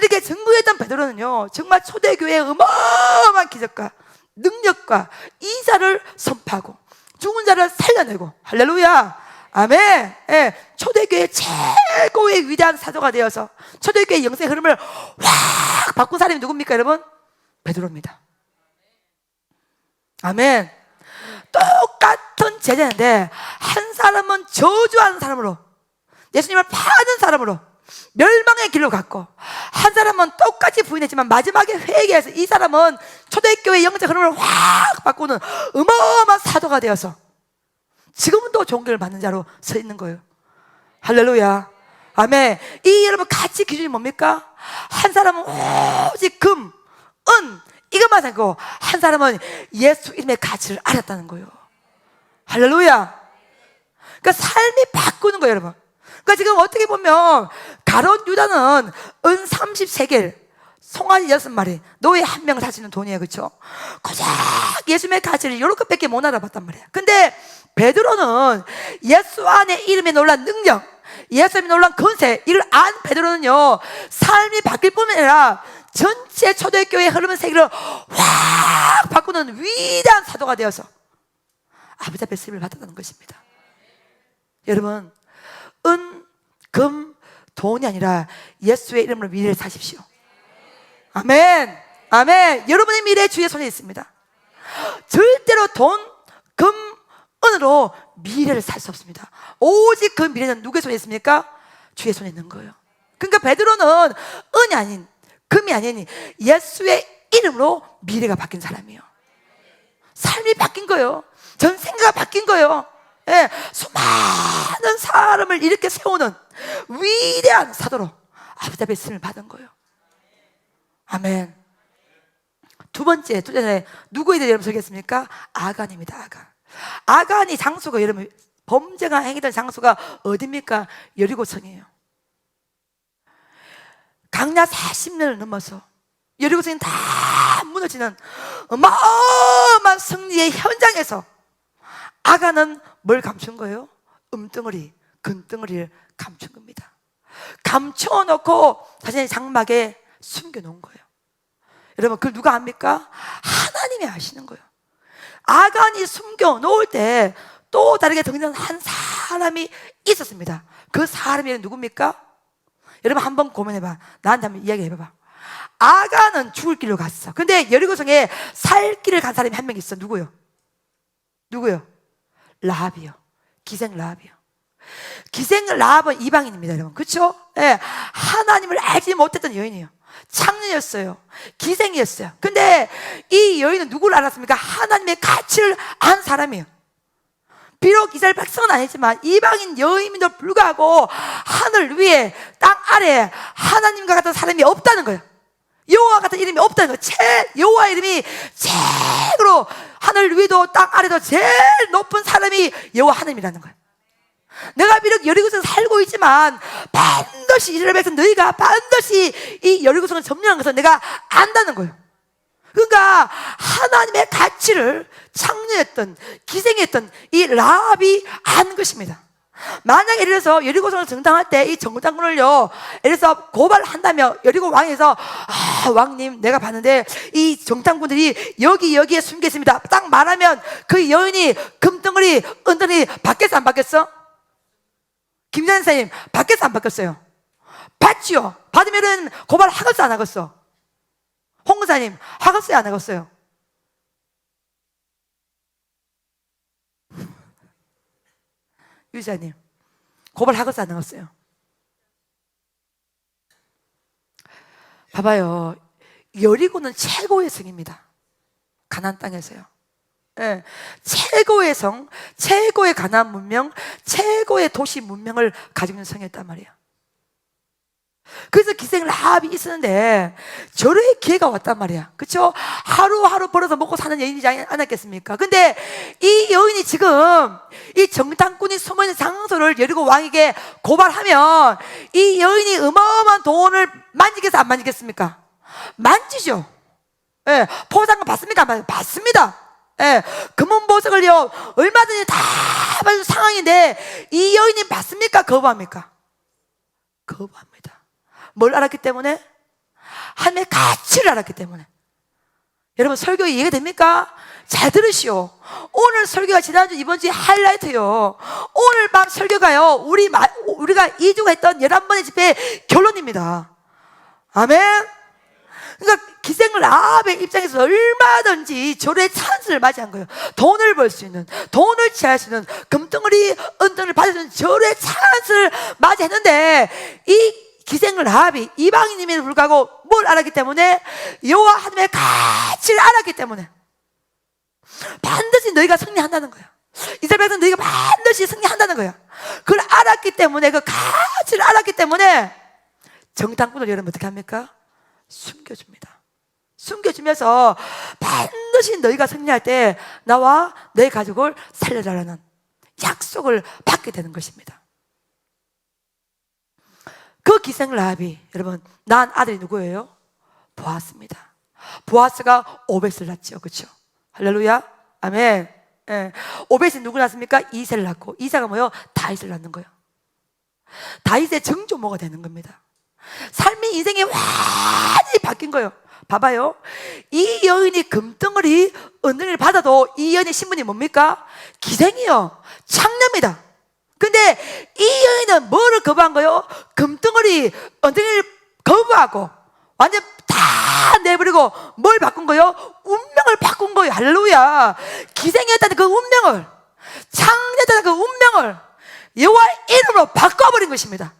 Speaker 1: 이렇게 증거했던 베드로는요, 정말 초대교회의 어마어마한 기적과 능력과 인사를 선포하고 죽은 자를 살려내고, 할렐루야, 아멘. 예, 초대교회 최고의 위대한 사도가 되어서 초대교회 영생의 흐름을 확 바꾼 사람이 누굽니까 여러분? 베드로입니다. 아멘. 똑같은 제자인데 한 사람은 저주하는 사람으로, 예수님을 파는 사람으로 멸망의 길로 갔고, 한 사람은 똑같이 부인했지만 마지막에 회개해서 이 사람은 초대교회 영적 흐름을 확 바꾸는 어마어마한 사도가 되어서 지금은 또 존경을 받는 자로 서 있는 거예요. 할렐루야, 아멘. 이 여러분 가치 기준이 뭡니까? 한 사람은 오직 금, 은 이것만 생각하고, 한 사람은 예수 이름의 가치를 알았다는 거예요. 할렐루야. 그러니까 삶이 바꾸는 거예요 여러분. 그러니까 지금 어떻게 보면 가롯 유다는 은 30세겔, 송아지 6마리, 노예 1명을 살 수 있는 돈이에요, 그렇죠? 고작 예수님의 가치를 요렇게밖에 못 알아봤단 말이에요. 근데 베드로는 예수 안에 이름에 놀란 능력, 예수님이 놀란 권세, 이걸 안 베드로는요, 삶이 바뀔 뿐만 아니라 전체 초대교회의 흐르는 세계를 확 바꾸는 위대한 사도가 되어서 아버지 앞에 쓰임을 받았다는 것입니다. 여러분, 은, 금, 돈이 아니라 예수의 이름으로 미래를 사십시오. 아멘, 아멘. 여러분의 미래 주의 손에 있습니다. 절대로 돈, 금, 은으로 미래를 살 수 없습니다. 오직 그 미래는 누구의 손에 있습니까? 주의 손에 있는 거예요. 그러니까 베드로는 은이 아닌, 금이 아닌 예수의 이름으로 미래가 바뀐 사람이에요. 삶이 바뀐 거예요. 전생각가 바뀐 거예요. 예, 수많은 사람을 이렇게 세우는 위대한 사도로 아버지 앞에 쓰임을 받은 거예요. 아멘. 두 번째, 누구에 대해 여러분 설계했습니까? 아간입니다. 아간. 아간이 장소가, 여러분 범죄가 행했던 장소가 어디입니까? 여리고성이에요. 강야 40년을 넘어서 여리고성이 다 무너지는 어마어마한 승리의 현장에서 아간은 뭘 감춘 거예요? 음덩어리, 금덩어리를 감춘 겁니다. 감춰놓고 자신의 장막에 숨겨놓은 거예요. 여러분, 그걸 누가 압니까? 하나님이 아시는 거예요. 아간이 숨겨놓을 때 또 다르게 등장한 한 사람이 있었습니다. 그 사람이 누굽니까? 여러분 한번 고민해봐. 나한테 한번 이야기해봐봐. 아간은 죽을 길로 갔어. 근데 여리고성에 살 길을 간 사람이 한 명 있어. 누구요? 누구요? 라합이요. 기생 라합이요. 기생 라합은 이방인입니다, 여러분. 그렇죠? 예, 하나님을 알지 못했던 여인이에요. 창녀였어요. 기생이었어요. 근데 이 여인은 누구를 알았습니까? 하나님의 가치를 안 사람이에요. 비록 이스라엘 백성은 아니지만 이방인 여인임에도 불구하고 하늘 위에 땅 아래에 하나님과 같은 사람이 없다는 거예요. 여호와 같은 이름이 없다는 거예요. 여호와 이름이 최고로 하늘 위도 땅 아래도 제일 높은 사람이 여호와 하나님이라는 거예요. 내가 비록 여리고성에 살고 있지만 반드시 이스라엘 백성 너희가 반드시 이 여리고성을 점령한 것을 내가 안다는 거예요. 그러니까 하나님의 가치를 창녀했던, 기생했던 이 라합이 안 것입니다. 만약에 예를 들어서 여리고성을 정당할 때 이 정당군을요, 예를 들어서 고발한다며 여리고 왕에서 왕님 내가 봤는데 이 정당군들이 여기에 숨겨 있습니다 딱 말하면 그 여인이 금덩어리 은덩어리 받겠어 안 받겠어? 김전 선생님 받겠어 안 받겠어요? 받지요. 받으면은 고발 하겠어 안 하겠어? 홍 권사님 하겠어요 안 하겠어요? 유자님 고발 하겠어 안 하겠어요? 봐봐요. 여리고는 최고의 성입니다. 가나안 땅에서요. 예, 최고의 성, 최고의 가나안 문명, 최고의 도시 문명을 가지고 있는 성이었단 말이에요. 그래서 기생 라합이 있었는데 절호의 기회가 왔단 말이야. 그렇죠? 하루하루 벌어서 먹고 사는 여인이지 않았겠습니까? 근데 이 여인이 지금 이 정탐꾼이 숨어있는 장소를 여리고 왕에게 고발하면 이 여인이 어마어마한 돈을 만지겠어 안 만지겠습니까? 만지죠. 예, 포상금 받습니까? 받습니다. 예, 금은보석을요 얼마든지 다 받는 상황인데 이 여인이 받습니까? 거부합니까? 거부합니다. 뭘 알았기 때문에? 하나님의 가치를 알았기 때문에. 여러분, 설교 이해가 됩니까? 잘 들으시오. 오늘 설교가 지난주 이번주에 하이라이트요. 오늘 밤 설교가요, 우리가 2주가 했던 11번의 집회의 결론입니다. 아멘. 그러니까 기생 라합의 입장에서 얼마든지 절의 찬스를 맞이한 거예요. 돈을 벌 수 있는, 돈을 취할 수 있는, 금덩어리, 은덩어리를 받을 수 있는 절의 찬스를 맞이했는데, 이 기생 라합이 이방인임에도 불구하고 뭘 알았기 때문에? 여호와 하나님의 가치를 알았기 때문에 반드시 너희가 승리한다는 거야. 이스라엘 백성 너희가 반드시 승리한다는 거야. 그걸 알았기 때문에, 그 가치를 알았기 때문에 정탐꾼을 여러분 어떻게 합니까? 숨겨줍니다. 숨겨주면서 반드시 너희가 승리할 때 나와 너희 가족을 살려달라는 약속을 받게 되는 것입니다. 그 기생 라합이 여러분 낳은 아들이 누구예요? 보아스입니다. 보아스가 오벳을 낳죠. 그렇죠? 할렐루야. 아멘. 예. 오벳이 누구 낳습니까? 이새를 낳고, 이새가 뭐예요? 다윗을 낳는 거예요. 다윗의 정조모가 되는 겁니다. 삶이, 인생이 완전히 바뀐 거예요. 봐봐요. 이 여인이 금덩어리, 은덩이를 받아도 이 여인의 신분이 뭡니까? 기생이요, 창녀입니다. 근데 이 여인은 뭐를 거부한 거예요? 금덩어리, 은덩이를 거부하고 완전 다 내버리고 뭘 바꾼 거예요? 운명을 바꾼 거예요. 할렐루야. 기생이었다는 그 운명을, 창녀였다는 그 운명을 여호와 이름으로 바꿔버린 것입니다.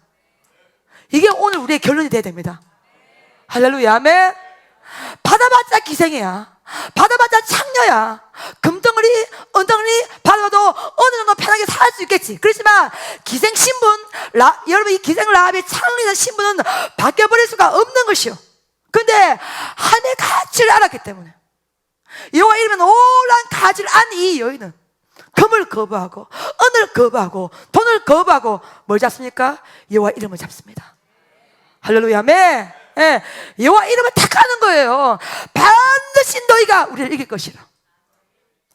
Speaker 1: 이게 오늘 우리의 결론이 돼야 됩니다. 할렐루야. 아멘. 받아봤자 기생이야. 받아봤자 창녀야. 금덩어리, 은덩어리 받아도 어느 정도 편하게 살 수 있겠지. 그렇지만 기생 신분, 여러분 이 기생 라합의 창녀의 신분은 바뀌어버릴 수가 없는 것이요. 근데 하나님의 가치를 알았기 때문에, 여호와 이름은 오란 가치를 안 이 여인은 금을 거부하고, 은을 거부하고, 돈을 거부하고 뭘 잡습니까? 여호와 이름을 잡습니다. 할렐루야. 아멘. 예, 여호와 이름을 택하는 거예요. 반드시 너희가 우리를 이길 것이라.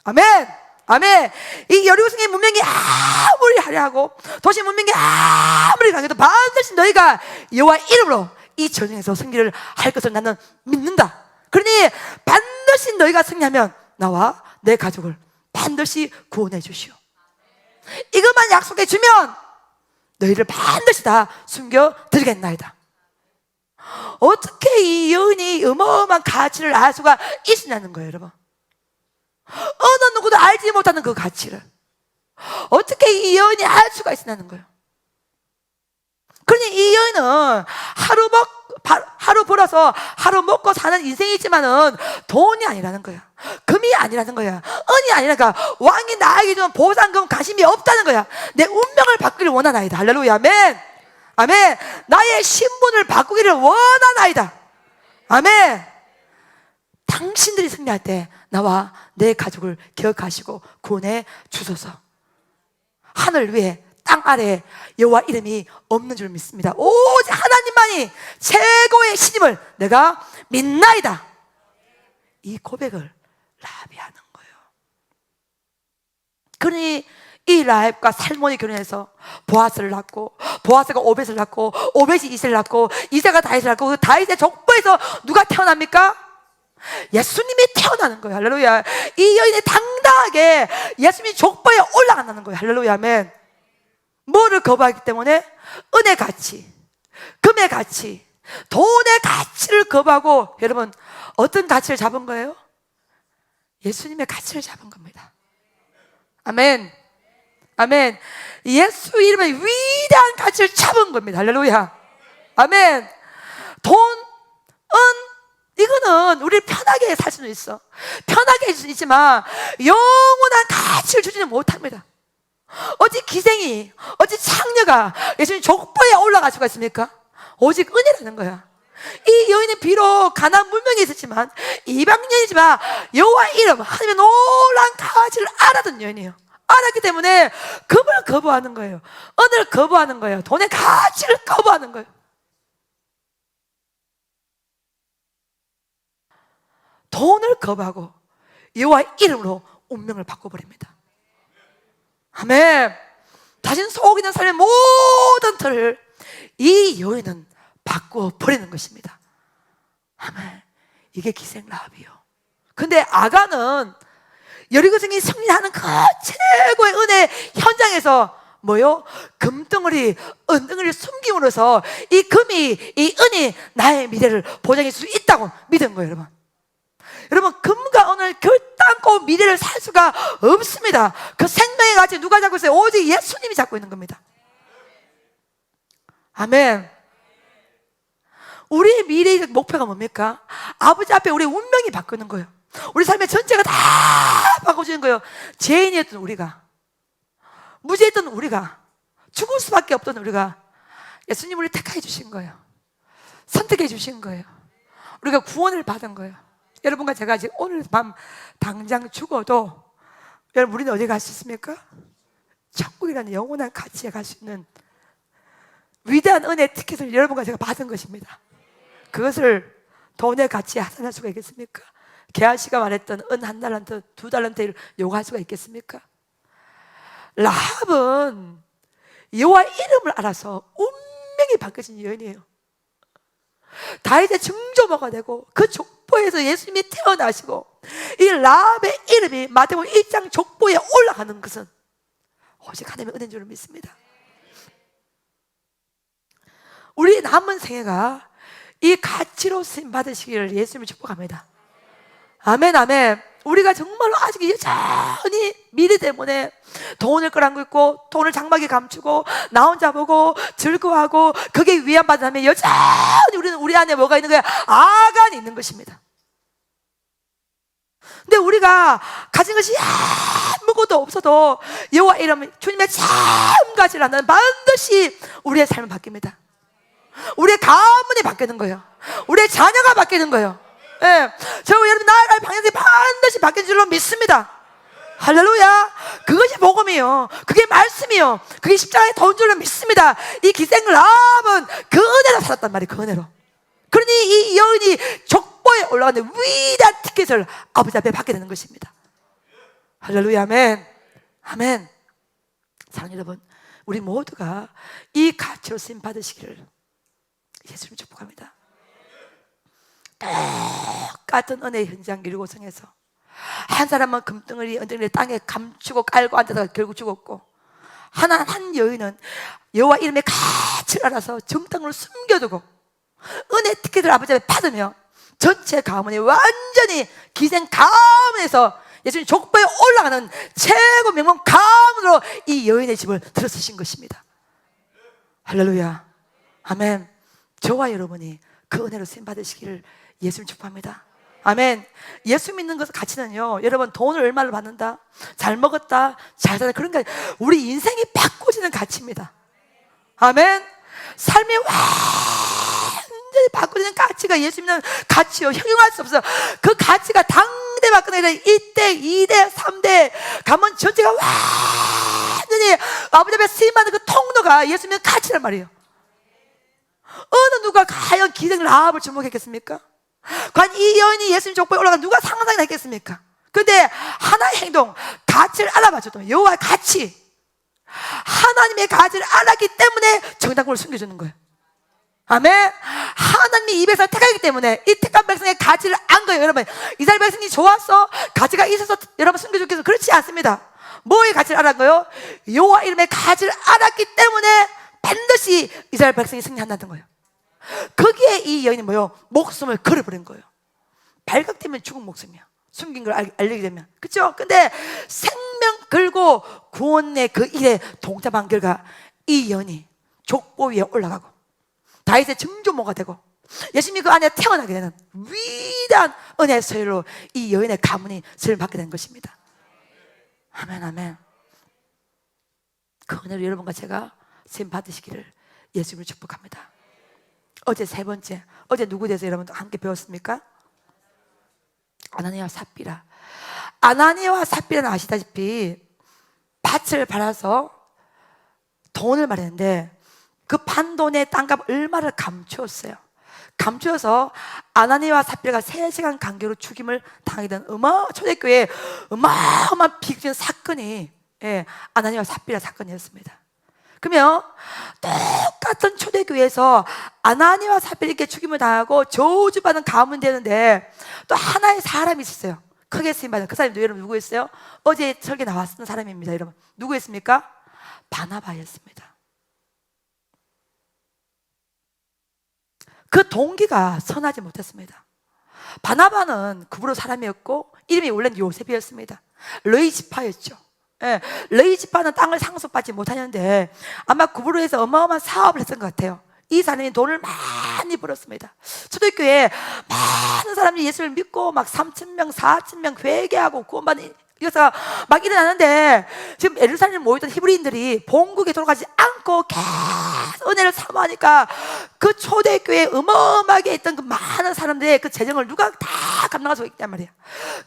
Speaker 1: 아멘. 아멘. 이 여리고성의 문명이 아무리 화려하고 도시 문명이 아무리 강해도 반드시 너희가 여호와 이름으로 이 전쟁에서 승리를 할 것을 나는 믿는다. 그러니 반드시 너희가 승리하면 나와 내 가족을 반드시 구원해 주시오. 이것만 약속해 주면 너희를 반드시 다 숨겨드리겠나이다. 어떻게 이 여인이 어마어마한 가치를 알 수가 있느냐는 거예요, 여러분. 어느 누구도 알지 못하는 그 가치를 어떻게 이 여인이 알 수가 있느냐는 거예요. 그러니 이 여인은 하루 벌어서 하루 먹고 사는 인생이지만은 돈이 아니라는 거야. 금이 아니라는 거야. 은이 아니라니까. 왕이 나에게 준 보상금 가심이 없다는 거야. 내 운명을 바꾸기를 원하나이다. 할렐루야. 아멘. 아멘. 나의 신분을 바꾸기를 원하나이다. 아멘. 당신들이 승리할 때 나와 내 가족을 기억하시고 구원해 주소서. 하늘 위에 땅 아래에 여호와 이름이 없는 줄 믿습니다. 오직 하나님만이 최고의 신임을 내가 믿나이다. 이 고백을 라합이 하는 거예요. 그러니 이 라합과 살몬이 결혼해서 보아스를 낳고, 보아스가 오벳을 낳고, 오벳이 이새를 낳고, 이새가 다윗을 낳고, 그 다윗의 족보에서 누가 태어납니까? 예수님이 태어나는 거예요. 할렐루야. 이 여인이 당당하게 예수님이 족보에 올라간다는 거예요. 할렐루야. 아멘. 뭐를 거부하기 때문에? 은의 가치, 금의 가치, 돈의 가치를 거부하고, 여러분 어떤 가치를 잡은 거예요? 예수님의 가치를 잡은 겁니다. 아멘. 아멘. 예수 이름의 위대한 가치를 잡은 겁니다. 할렐루야. 아멘. 돈, 은, 이거는 우리 편하게 살 수는 있어. 편하게 할 수는 있지만 영원한 가치를 주지는 못합니다. 어찌 기생이, 어찌 창녀가 예수님 족보에 올라갈 수가 있습니까? 오직 은혜라는 거야. 이 여인은 비록 가나안 문명에 있었지만, 이방인이지만 여호와 이름, 하나님의 놀라운 가치를 알았던 여인이에요. 알았기 때문에 금을 거부하는 거예요. 은을 거부하는 거예요. 돈의 가치를 거부하는 거예요. 돈을 거부하고 여호와 이름으로 운명을 바꿔버립니다. 아멘. 자신 속이는 삶의 모든 틀을 이 여인은 바꿔버리는 것입니다. 아멘. 이게 기생 라합이요. 근데 아간은 여리고성이 승리하는 그 최고의 은혜 현장에서 뭐요? 금덩어리, 은덩어리를 숨김으로써 이 금이, 이 은이 나의 미래를 보장할 수 있다고 믿은 거예요, 여러분. 여러분, 금과 은을 결단코 미래를 살 수가 없습니다. 그 생명의 가치 누가 잡고 있어요? 오직 예수님이 잡고 있는 겁니다. 아멘. 우리의 미래의 목표가 뭡니까? 아버지 앞에 우리의 운명이 바꾸는 거예요. 우리 삶의 전체가 다 바꿔주는 거예요. 죄인이었던 우리가, 무죄했던 우리가, 죽을 수밖에 없던 우리가 예수님을 택해 주신 거예요. 선택해 주신 거예요. 우리가 구원을 받은 거예요. 여러분과 제가 지금 오늘 밤 당장 죽어도 여러분, 우리는 어디 갈 수 있습니까? 천국이라는 영원한 가치에 갈 수 있는 위대한 은혜의 티켓을 여러분과 제가 받은 것입니다. 그것을 돈의 가치에 하산할 수가 있겠습니까? 게하시가 말했던 은 한 달란트, 두 달란트를 요구할 수가 있겠습니까? 라합은 여호와 이름을 알아서 운명이 바뀌어진 여인이에요. 다윗의 증조모가 되고 그 족보에서 예수님이 태어나시고 이 라합의 이름이 마태복음 1장 족보에 올라가는 것은 오직 하나님의 은혜인 줄 믿습니다. 우리 남은 생애가 이 가치로 쓰임 받으시기를 예수님을 축복합니다. 아멘, 아멘. 우리가 정말로 아직 여전히 미래 때문에 돈을 끌어안고 있고 돈을 장막에 감추고 나 혼자 보고 즐거워하고 거기에 위안받으면 여전히 우리는 우리 안에 뭐가 있는 거야? 아간이 있는 것입니다. 근데 우리가 가진 것이 아무것도 없어도 여호와 이름 주님의 참 가지를 안다면 반드시 우리의 삶은 바뀝니다. 우리의 가문이 바뀌는 거예요. 우리의 자녀가 바뀌는 거예요. 예, 저 여러분 나아갈 방향이 반드시 바뀐 줄로 믿습니다. 할렐루야. 그것이 복음이요, 그게 말씀이요, 그게 십자가의 도운 줄로 믿습니다. 이 기생 라합은 그 은혜로 살았단 말이에요. 그 은혜로. 그러니 이 여인이 족보에 올라가는 위대한 티켓을 아버지 앞에 받게 되는 것입니다. 할렐루야. 아멘, 아멘. 사랑하는 여러분, 우리 모두가 이 가치로 쓰임 받으시기를 예수님 축복합니다. 똑같은 은혜의 현장 여리고성에서 한 사람은 금덩어리, 은덩어리 땅에 감추고 깔고 앉아서 결국 죽었고, 한 여인은 여호와 이름의 가치를 알아서 정당으로 숨겨두고 은혜 티켓을 아버지 앞에 받으며 전체 가문이 완전히 기생 가문에서 예수님 족보에 올라가는 최고 명문 가문으로 이 여인의 집을 들어서신 것입니다. 할렐루야. 아멘. 저와 여러분이 그 은혜로 쓰임 받으시기를 예수님 축복합니다. 아멘. 예수 믿는 것의 가치는요, 여러분 돈을 얼마를 받는다, 잘 먹었다, 잘 살다, 그런 게 우리 인생이 바꿔지는 가치입니다. 아멘. 삶이 완전히 바꿔지는 가치가 예수 믿는 가치요, 형용할 수 없어요. 그 가치가 당대받거나 1대, 2대, 3대 가문 전체가 완전히 아버지 앞에 쓰임받는 그 통로가 예수 믿는 가치란 말이에요. 어느 누가 과연 기생 라합을 주목했겠습니까? 과연 이 여인이 예수님 족보에 올라가 누가 상상이나 했겠습니까? 근데 하나의 행동, 가치를 알아봐줬던 여호와의 가치, 하나님의 가치를 알았기 때문에 정당권을 숨겨주는 거예요. 아멘. 하나님이 이 백성을 택하기 때문에 이 택한 백성의 가치를 안 거예요. 여러분, 이스라엘 백성이 좋았어, 가치가 있어서 여러분 숨겨줬기 위해서 그렇지 않습니다. 뭐의 가치를 알았는 거예요? 여호와 이름의 가치를 알았기 때문에 반드시 이스라엘 백성이 승리한다는 거예요. 거기에 이 여인이 뭐요? 목숨을 걸어버린 거예요. 발각되면 죽은 목숨이야, 숨긴 걸 알리게 되면. 그렇죠? 근데 생명 걸고 구원의 그 일에 동참한 결과 이 여인이 족보 위에 올라가고 다윗의 증조모가 되고 예수님이 그 안에 태어나게 되는 위대한 은혜의 소유로 이 여인의 가문이 세를 받게 된 것입니다. 아멘, 아멘. 그 은혜로 여러분과 제가 세임 받으시기를 예수님을 축복합니다. 어제 세 번째, 어제 누구 대해서 여러분도 함께 배웠습니까? 아나니아와 삽비라. 아나니아와 삽비라는 아시다시피 밭을 팔아서 돈을 마련했는데 그 판돈의 땅값 얼마를 감추었어요. 감추어서 아나니아와 삽비라가 3시간 간격으로 죽임을 당하게 된 초대교회에 어마어마한 비극적인 사건이 아나니아와 삽비라 사건이었습니다. 그러면 똑같은 초대교회에서 아나니와 삽비라에게 죽임을 당하고 저주받은 가문 되는데 또 하나의 사람이 있었어요. 크게 쓰임받은 그 사람이 여러분 누구였어요? 어제 설교 나왔던 사람입니다. 여러분 누구였습니까? 바나바였습니다. 그 동기가 선하지 못했습니다. 바나바는 그부로 사람이었고 이름이 원래는 요셉이었습니다. 르이지파였죠. 예, 르이지파는 땅을 상속받지 못하는데 아마 그부로에서 어마어마한 사업을 했던 것 같아요. 이 사람이 돈을 많이 벌었습니다. 초대교회에 많은 사람들이 예수를 믿고 막 3,000명, 4,000명 회개하고 구원받는 이것가 막 일어나는데 지금 예루살렘에 모이던 히브리인들이 본국에 돌아가지 않고 계속 은혜를 사모하니까 그 초대교회에 어마어마하게 있던 그 많은 사람들의 그 재정을 누가 다 감당할 수 있단 말이에요.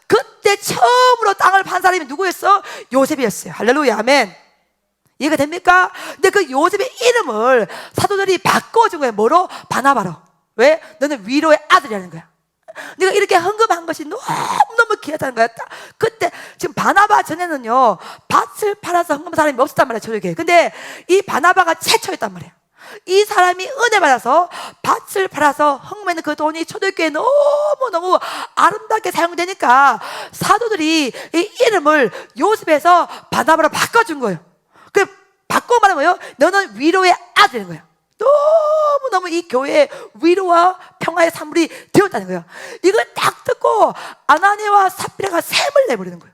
Speaker 1: 그때 처음으로 땅을 판 사람이 누구였어? 요셉이었어요. 할렐루야, 아멘. 이해가 됩니까? 근데 그 요셉의 이름을 사도들이 바꿔준 거예요. 뭐로? 바나바로. 왜? 너는 위로의 아들이라는 거야. 네가 이렇게 헌금한 것이 너무너무 귀하다는 거야. 그때 지금 바나바 전에는요 밭을 팔아서 헌금한 사람이 없었단 말이야, 저에게. 근데 이 바나바가 최초였단 말이야. 이 사람이 은혜 받아서 밭을 팔아서 헌금했는 그 돈이 초대교회에 너무너무 아름답게 사용되니까 사도들이 이 이름을 요셉에서 바나바로 바꿔준 거예요. 그 바꿔 말하면 뭐예요? 너는 위로의 아들인 거야. 너무너무 이 교회의 위로와 평화의 산물이 되었다는 거예요. 이걸 딱 듣고 아나니와 삽비라가 셈을 내버리는 거예요.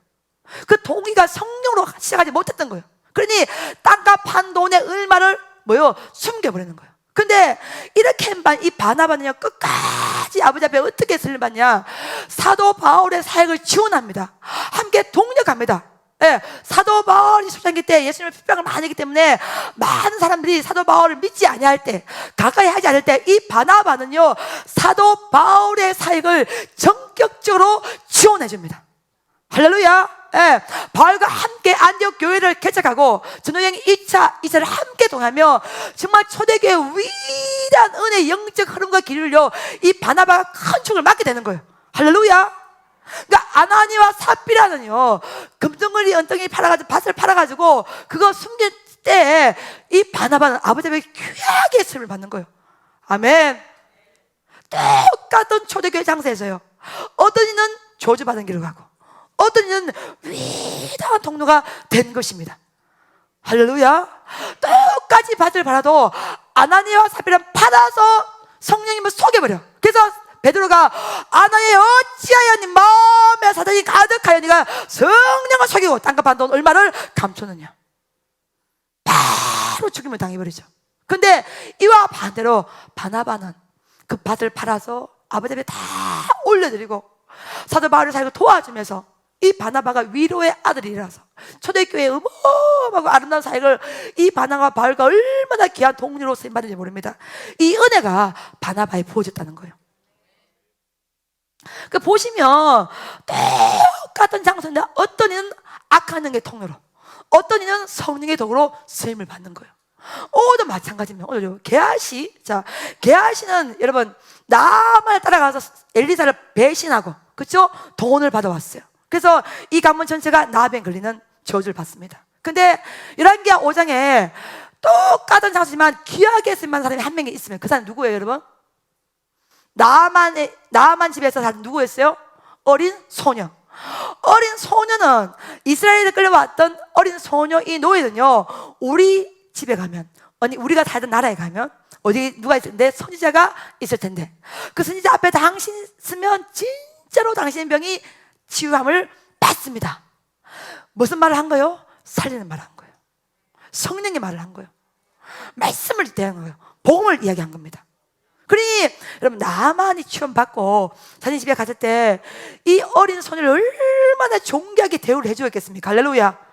Speaker 1: 그 동기가 성령으로 시작하지 못했던 거예요. 그러니 땅과 판 돈의 얼마를 뭐요? 숨겨버리는 거예요. 근데 이렇게 이 바나바는요 끝까지 아버지 앞에 어떻게 설받냐? 사도 바울의 사역을 지원합니다. 함께 동력합니다. 예, 사도 바울이 초창기 때 예수님의 핍박을 많이 했기 때문에 많은 사람들이 사도 바울을 믿지 아니할 때, 가까이 하지 않을 때 이 바나바는요 사도 바울의 사역을 전격적으로 지원해 줍니다. 할렐루야. 예, 바울과 함께 안디옥 교회를 개척하고 전도여행 2차를 함께 동하며 정말 초대교회의 위대한 은혜 영적 흐름과 길을요 이 바나바가 큰 축을 맡게 되는 거예요. 할렐루야. 그러니까 아나니와 삽비라는요 금덩어리 언덩이 팔아가지고 밭을 팔아가지고 그거 숨길 때 이 바나바는 아버지 앞에 귀하게 쓰임을 받는 거예요. 아멘. 똑같은 초대교회 장소에서요 어떤 이는 저주받은 길을 가고 어떤 이는 위대한 통로가 된 것입니다. 할렐루야. 똑같이 밭을 팔아도 아나니와 삽비라는 팔아서 성령님을 속여버려. 그래서 베드로가 아나에 어찌하여 네 마음에 사단이 가득하여 네가 성령을 속이고 땅과 판 돈 얼마를 감추느냐. 바로 죽임을 당해버리죠. 근데 이와 반대로 바나바는 그 밭을 팔아서 아버지 앞에 다 올려드리고 사도 바울의 사역을 도와주면서 이 바나바가 위로의 아들이라서 초대교회의 어마어마하고 아름다운 사역을 이 바나바와 바울과 얼마나 귀한 동료로 쓰임받는지 모릅니다. 이 은혜가 바나바에 부어졌다는 거예요. 그 보시면 똑같은 장소인데 어떤 이는 악한 영의 통로로 어떤 이는 성령의 도구로 쓰임을 받는 거예요. 오늘도 마찬가지입니다. 오늘 게하시, 자 게하시는 여러분 나만을 따라가서 엘리사를 배신하고 그렇죠? 돈을 받아왔어요. 그래서 이 가문 전체가 나병 걸리는 저주를 받습니다. 근데 열왕기하 5장에 똑같은 장소지만 귀하게 쓰임받는 사람이 한 명이 있으면 그 사람 누구예요, 여러분? 나만 집에서 사는 누구였어요? 어린 소녀. 어린 소녀는 이스라엘에 끌려왔던 어린 소녀 이 노예는요 우리 집에 가면 우리가 살던 나라에 가면 어디 누가 있을 텐데 선지자가 있을 텐데 그 선지자 앞에 당신 있으면 진짜로 당신의 병이 치유함을 받습니다. 무슨 말을 한 거예요? 살리는 말을 한 거예요. 성령의 말을 한 거예요. 말씀을 대한 거예요. 복음을 이야기한 겁니다. 그러니 여러분 나만이 취업받고 자신 집에 갔을 때 이 어린 소녀를 얼마나 존귀하게 대우를 해주었겠습니까? 할렐루야.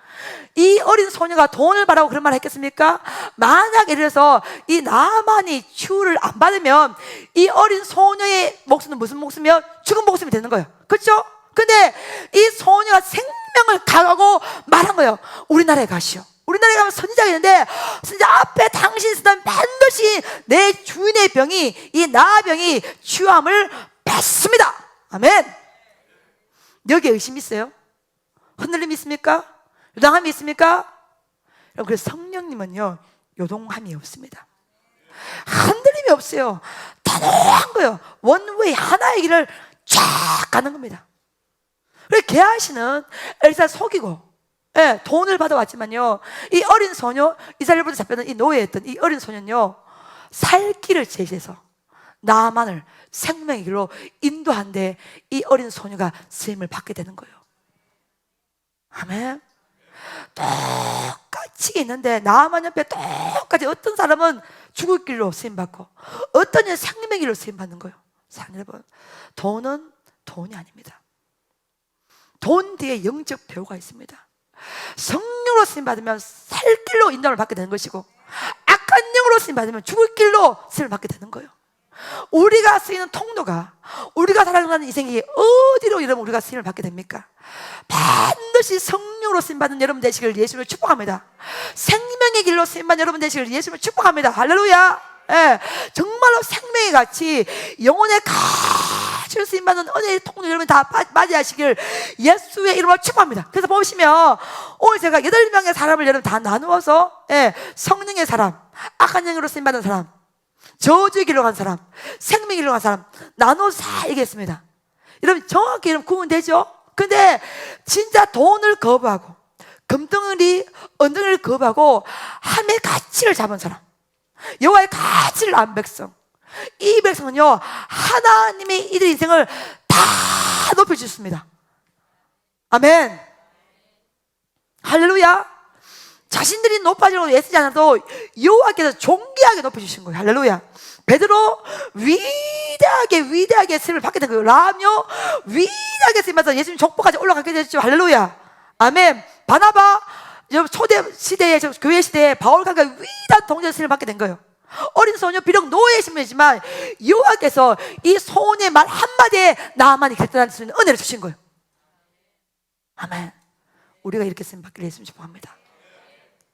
Speaker 1: 이 어린 소녀가 돈을 받라고 그런 말을 했겠습니까? 만약 예를 들어서 이 나만이 치유를 안 받으면 이 어린 소녀의 목숨은 무슨 목숨이요? 죽은 목숨이 되는 거예요. 그렇죠? 근데 이 소녀가 생명을 가하고 말한 거예요. 우리나라에 가시오. 우리나라에 가면 선지자가 있는데 선지자 앞에 당신 있으면 반드시 내 주인의 병이 이 나병이 치유함을 받습니다. 아멘. 여기에 의심 있어요? 흔들림 있습니까? 유당함이 있습니까? 여러분 그래서 성령님은요 요동함이 없습니다. 흔들림이 없어요. 단호한 거예요. 원웨이, 하나의 길을 쫙 가는 겁니다. 그래서 게하시는 엘사 속이고, 예, 돈을 받아왔지만요, 이 어린 소녀, 이스라엘부터 잡혀는 이 노예였던 이 어린 소녀는요, 살 길을 제시해서 나만을 생명의 길로 인도한데 이 어린 소녀가 쓰임을 받게 되는 거예요. 아멘. 똑같이 있는데 나만 옆에 똑같이 어떤 사람은 죽을 길로 쓰임받고 어떤 이는 생명의 길로 쓰임받는 거예요. 사랑하는 여러분, 돈은 돈이 아닙니다. 돈 뒤에 영적 배우가 있습니다. 성령으로 쓰임받으면 살 길로 인도를 받게 되는 것이고, 악한 영으로 쓰임받으면 죽을 길로 쓰임을 받게 되는 거예요. 우리가 쓰이는 통로가, 우리가 살아가는 인생이 어디로 이러면 우리가 쓰임을 받게 됩니까? 반드시 성령으로 쓰임받는 여러분 되시길 예수님을 축복합니다. 생명의 길로 쓰임받는 여러분 되시길 예수님을 축복합니다. 할렐루야. 예, 정말로 생명의 같이 영혼의 가치로 쓰임받는 은혜의 통로 여러분 다 맞이하시길 예수의 이름으로 축복합니다. 그래서 보시면 오늘 제가 8명의 사람을 여러분 다 나누어서, 예, 성령의 사람, 악한 영으로 쓰임받는 사람, 저주의 길로 간 사람, 생명의 길로 간 사람 나눠서 다 얘기했습니다. 여러분 정확히 여러분 구분되죠? 근데 진짜 돈을 거부하고 금덩어리, 언덩이를 거부하고 하나님의 가치를 잡은 사람, 여호와의 가치를 안 백성, 이 백성은요 하나님이 이들 인생을 다 높여주셨습니다. 아멘. 할렐루야. 자신들이 높아지려고 애쓰지 않아도 여호와께서 존귀하게 높여주신 거예요. 할렐루야. 베드로 위대하게 쓰임을 받게 된 거예요. 라함요 위대하게 쓰임받아서 예수님 족보까지 올라가게 됐죠. 할렐루야. 아멘. 바나바 초대 시대에, 교회 시대에 바울과 위대한 동전 쓰임을 받게 된 거예요. 어린 소녀 비록 노예의 신분이지만 여호와께서 이 소녀의 말 한마디에 나만이 결단할 수 있는 은혜를 주신 거예요. 아멘. 우리가 이렇게 쓰임 받기를 예수님 축복합니다.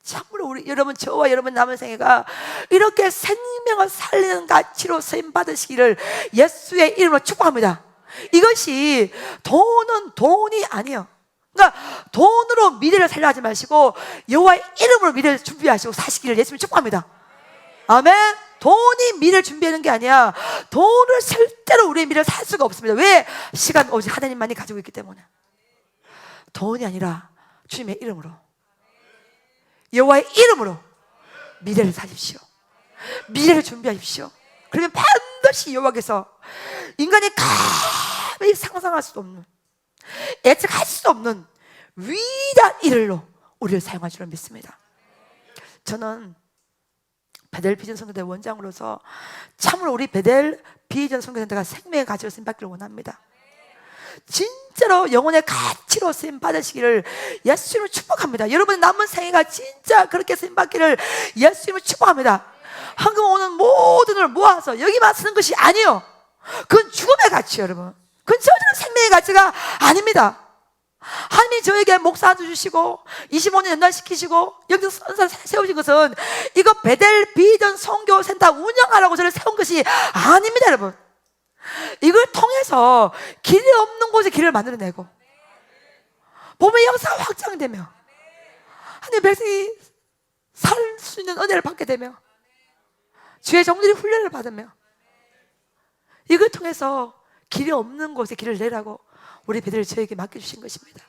Speaker 1: 참으로 우리 여러분, 저와 여러분 남은 생애가 이렇게 생명을 살리는 가치로 쓰임 받으시기를 예수의 이름으로 축복합니다. 이것이 돈은 돈이 아니에요. 그러니까 돈으로 미래를 살려하지 마시고 여호와의 이름으로 미래를 준비하시고 사시기를 예수님 축복합니다. 아멘. 돈이 미래를 준비하는 게 아니야. 돈을 쓸 대로 우리의 미래를 살 수가 없습니다. 왜? 시간 오직 하나님만이 가지고 있기 때문에. 돈이 아니라 주님의 이름으로, 여호와의 이름으로 미래를 사십시오. 미래를 준비하십시오. 그러면 반드시 여호와께서 인간이 감히 상상할 수도 없는, 예측할 수도 없는 위대한 일로 우리를 사용할 줄을 믿습니다. 저는 베델 비전 선교대 원장으로서 참으로 우리 베델 비전 선교대가 생명의 가치로 쓰임받기를 원합니다. 진짜로 영혼의 가치로 쓰임받으시기를 예수님을 축복합니다. 여러분의 남은 생애가 진짜 그렇게 쓰임받기를 예수님을 축복합니다. 황금 오는 모든 걸 모아서 여기만 쓰는 것이 아니에요. 그건 죽음의 가치예요. 여러분, 그건 저주는 생명의 가치가 아닙니다. 하나님이 저에게 목사 한주 주시고 25년 연단시키시고 여기서 선사를 세우신 것은 이거 베델 비전 선교센터 운영하라고 저를 세운 것이 아닙니다. 여러분, 이걸 통해서 길이 없는 곳에 길을 만들어내고 몸의 역사가 확장되며 하나님의 백성이 살 수 있는 은혜를 받게 되며 주의 종들이 훈련을 받으며 이걸 통해서 길이 없는 곳에 길을 내라고 우리 베델을 저에게 맡겨주신 것입니다.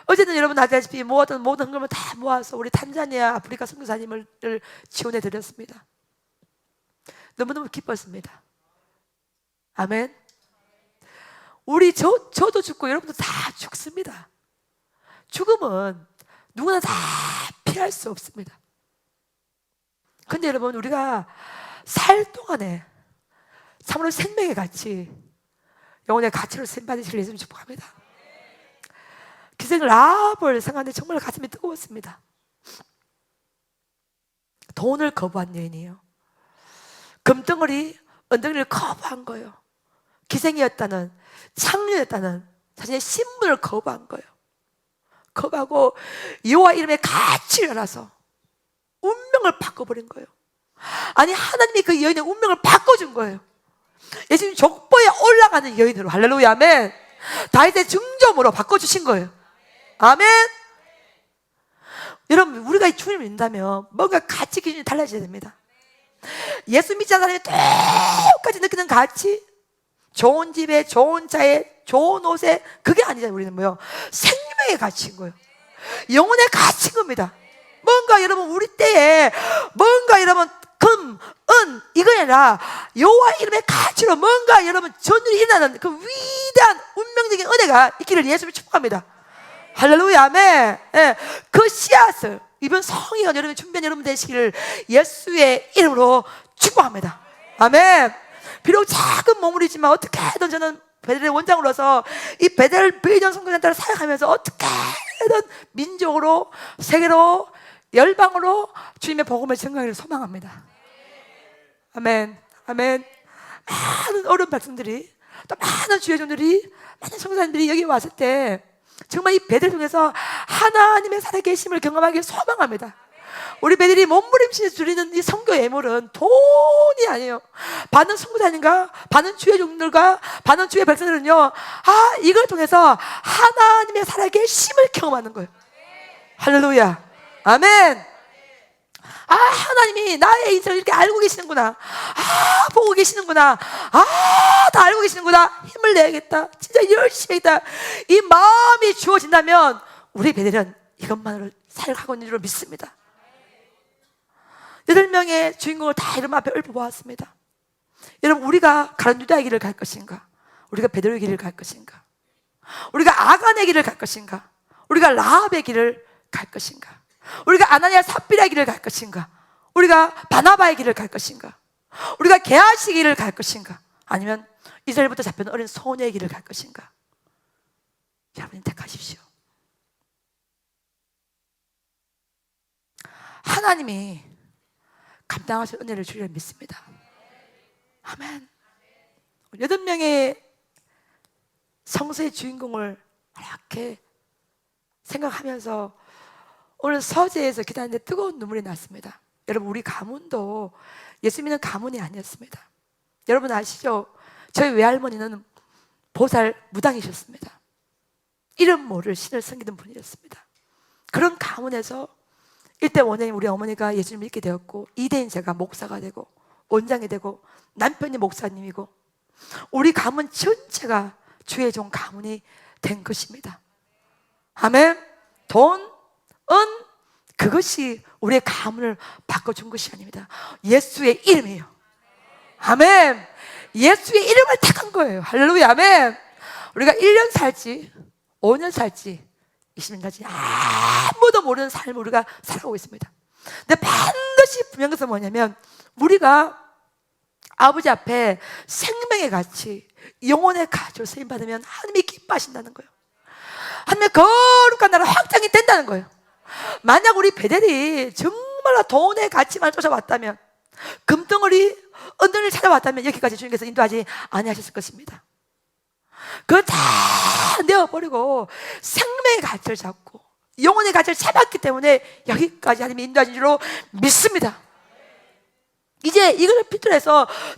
Speaker 1: 어제는 여러분 아시다시피 모았던 모든 헌금을 다 모아서 우리 탄자니아 아프리카 선교사님을 지원해 드렸습니다. 너무너무 기뻤습니다. 아멘. 우리 저도 죽고 여러분도 다 죽습니다. 죽음은 누구나 다 피할 수 없습니다. 근데 여러분, 우리가 살 동안에 참으로 생명의 가치, 영혼의 가치로 쓰임받으시길 예수님 축복합니다. 기생 라합을 생각하는데 정말 가슴이 뜨거웠습니다. 돈을 거부한 여인이에요. 금덩어리, 언덩이를 거부한 거예요. 기생이었다는, 창녀였다는 자신의 신분을 거부한 거예요. 거부하고 여호와 이름의 가치를 알아서 운명을 바꿔버린 거예요. 아니, 하나님이 그 여인의 운명을 바꿔준 거예요. 예수님 족보에 올라가는 여인으로, 할렐루야, 아멘. 다윗의 증조모로 바꿔주신 거예요. 아멘.
Speaker 2: 여러분, 우리가 주님을 믿는다면 뭔가 가치 기준이 달라져야 됩니다. 예수 믿지 않는 사람이 똑같이 느끼는 가치, 좋은 집에, 좋은 차에, 좋은 옷에, 그게 아니잖아요. 우리는 뭐요? 생명의 가치인 거예요. 영혼의 가치인 겁니다. 뭔가 여러분, 우리 때에 뭔가 여러분, 금, 은, 이거 아니라 여호와 이름의 가치로 뭔가 여러분 전율이 일어나는 그 위대한 운명적인 은혜가 있기를 예수를 축복합니다. 할렐루야, 아멘. 예, 그 씨앗을 이번 성의가 여러분이 준비한 여러분 되시기를 예수의 이름으로 축복합니다. 아멘. 비록 작은 몸물이지만 어떻게든 저는 베델의 원장으로서 이 베델 비전 선교센터를 사역하면서 어떻게든 민족으로, 세계로, 열방으로 주님의 복음을 증거하기를 소망합니다. 아멘. 아멘. 많은 어려운 백성들이, 또 많은 주의 종들이, 많은 성도사님들이 여기 왔을 때 정말 이 베델 속에서 하나님의 살아계심을 경험하기를 소망합니다. 우리 베델이 몸부림치면서 드리는 이 선교 예물은 돈이 아니에요. 받는 선교사님과 받는 주의 종들과 받는 주의 백성들은요, 이걸 통해서 하나님의 살아계심을 경험하는 거예요. 할렐루야, 아멘. 하나님이 나의 인생을 이렇게 알고 계시는구나. 보고 계시는구나. 다 알고 계시는구나. 힘을 내야겠다. 진짜 열심히 해야겠다. 이 마음이 주어진다면 우리 베델은 이것만으로 사역하고 있는 줄 믿습니다. 8명의 주인공을 다 이름 앞에 읊어보았습니다. 여러분, 우리가 가룟 유다의 길을 갈 것인가? 우리가 베델의 길을 갈 것인가? 우리가 아간의 길을 갈 것인가? 우리가 라합의 길을 갈 것인가? 우리가 아나니아 삽비라의 길을 갈 것인가? 우리가 바나바의 길을 갈 것인가? 우리가 게하시 길을 갈 것인가? 아니면 이스라엘부터 잡혀온 어린 소녀의 길을 갈 것인가? 여러분이 택하십시오. 하나님이 감당하실 은혜를 주리라 믿습니다. 아멘. 8명의 성서의 주인공을 이렇게 생각하면서 오늘 서재에서 기도하는데 뜨거운 눈물이 났습니다. 여러분, 우리 가문도 예수 믿는 가문이 아니었습니다. 여러분 아시죠? 저희 외할머니는 보살 무당이셨습니다. 이름 모를 신을 섬기던 분이었습니다. 그런 가문에서 1대 원장님 우리 어머니가 예수님을 믿게 되었고, 2대인 제가 목사가 되고 원장이 되고 남편이 목사님이고 우리 가문 전체가 주의 종 가문이 된 것입니다. 아멘. 돈, 은, 그것이 우리의 가문을 바꿔준 것이 아닙니다. 예수의 이름이에요. 아멘. 예수의 이름을 택한 거예요. 할렐루야, 아멘. 우리가 1년 살지 5년 살지 20년 살지 아무도 모르는 삶을 우리가 살아가고 있습니다. 근데 반드시 분명한 것은 뭐냐면, 우리가 아버지 앞에 생명의 가치, 영혼의 가치로 쓰임받으면 하나님이 기뻐하신다는 거예요. 하나님의 거룩한 나라 확장이 된다는 거예요. 만약 우리 베델이 정말로 돈의 가치만 쫓아왔다면, 금덩어리, 은덩이를 찾아왔다면 여기까지 주님께서 인도하지 아니하셨을 것입니다. 그걸 다 내어버리고 생명의 가치를 잡고 영혼의 가치를 잡았기 때문에 여기까지 하나님이 인도하신 줄로 믿습니다. 이제 이걸 필두로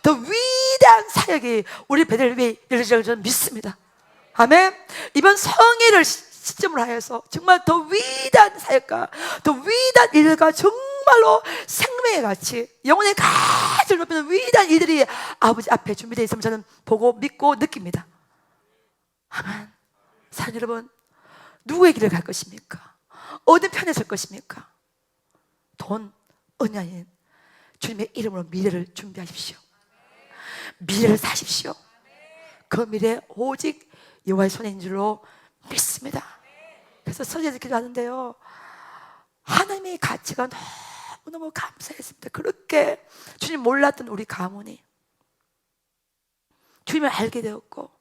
Speaker 2: 더 위대한 사역이 우리 베델 위에 열려질 줄 저는 믿습니다. 아멘. 이번 성회를 시점으로 하여서 정말 더 위대한 사역과 더 위대한 일과 정말로 생명의 가치, 영혼의 가치를 높이는 위대한 일들이 아버지 앞에 준비되어 있으면 저는 보고 믿고 느낍니다. 아멘. 사랑 여러분, 누구의 길을 갈 것입니까? 어느 편에 설 것입니까? 돈, 은이 아닌 주님의 이름으로 미래를 준비하십시오. 미래를 사십시오. 그 미래 오직 여호와의 손에 있는 줄로 믿습니다. 그래서 서재에서 기도하는데요, 하나님의 가치가 너무너무 감사했습니다. 그렇게 주님 몰랐던 우리 가문이 주님을 알게 되었고,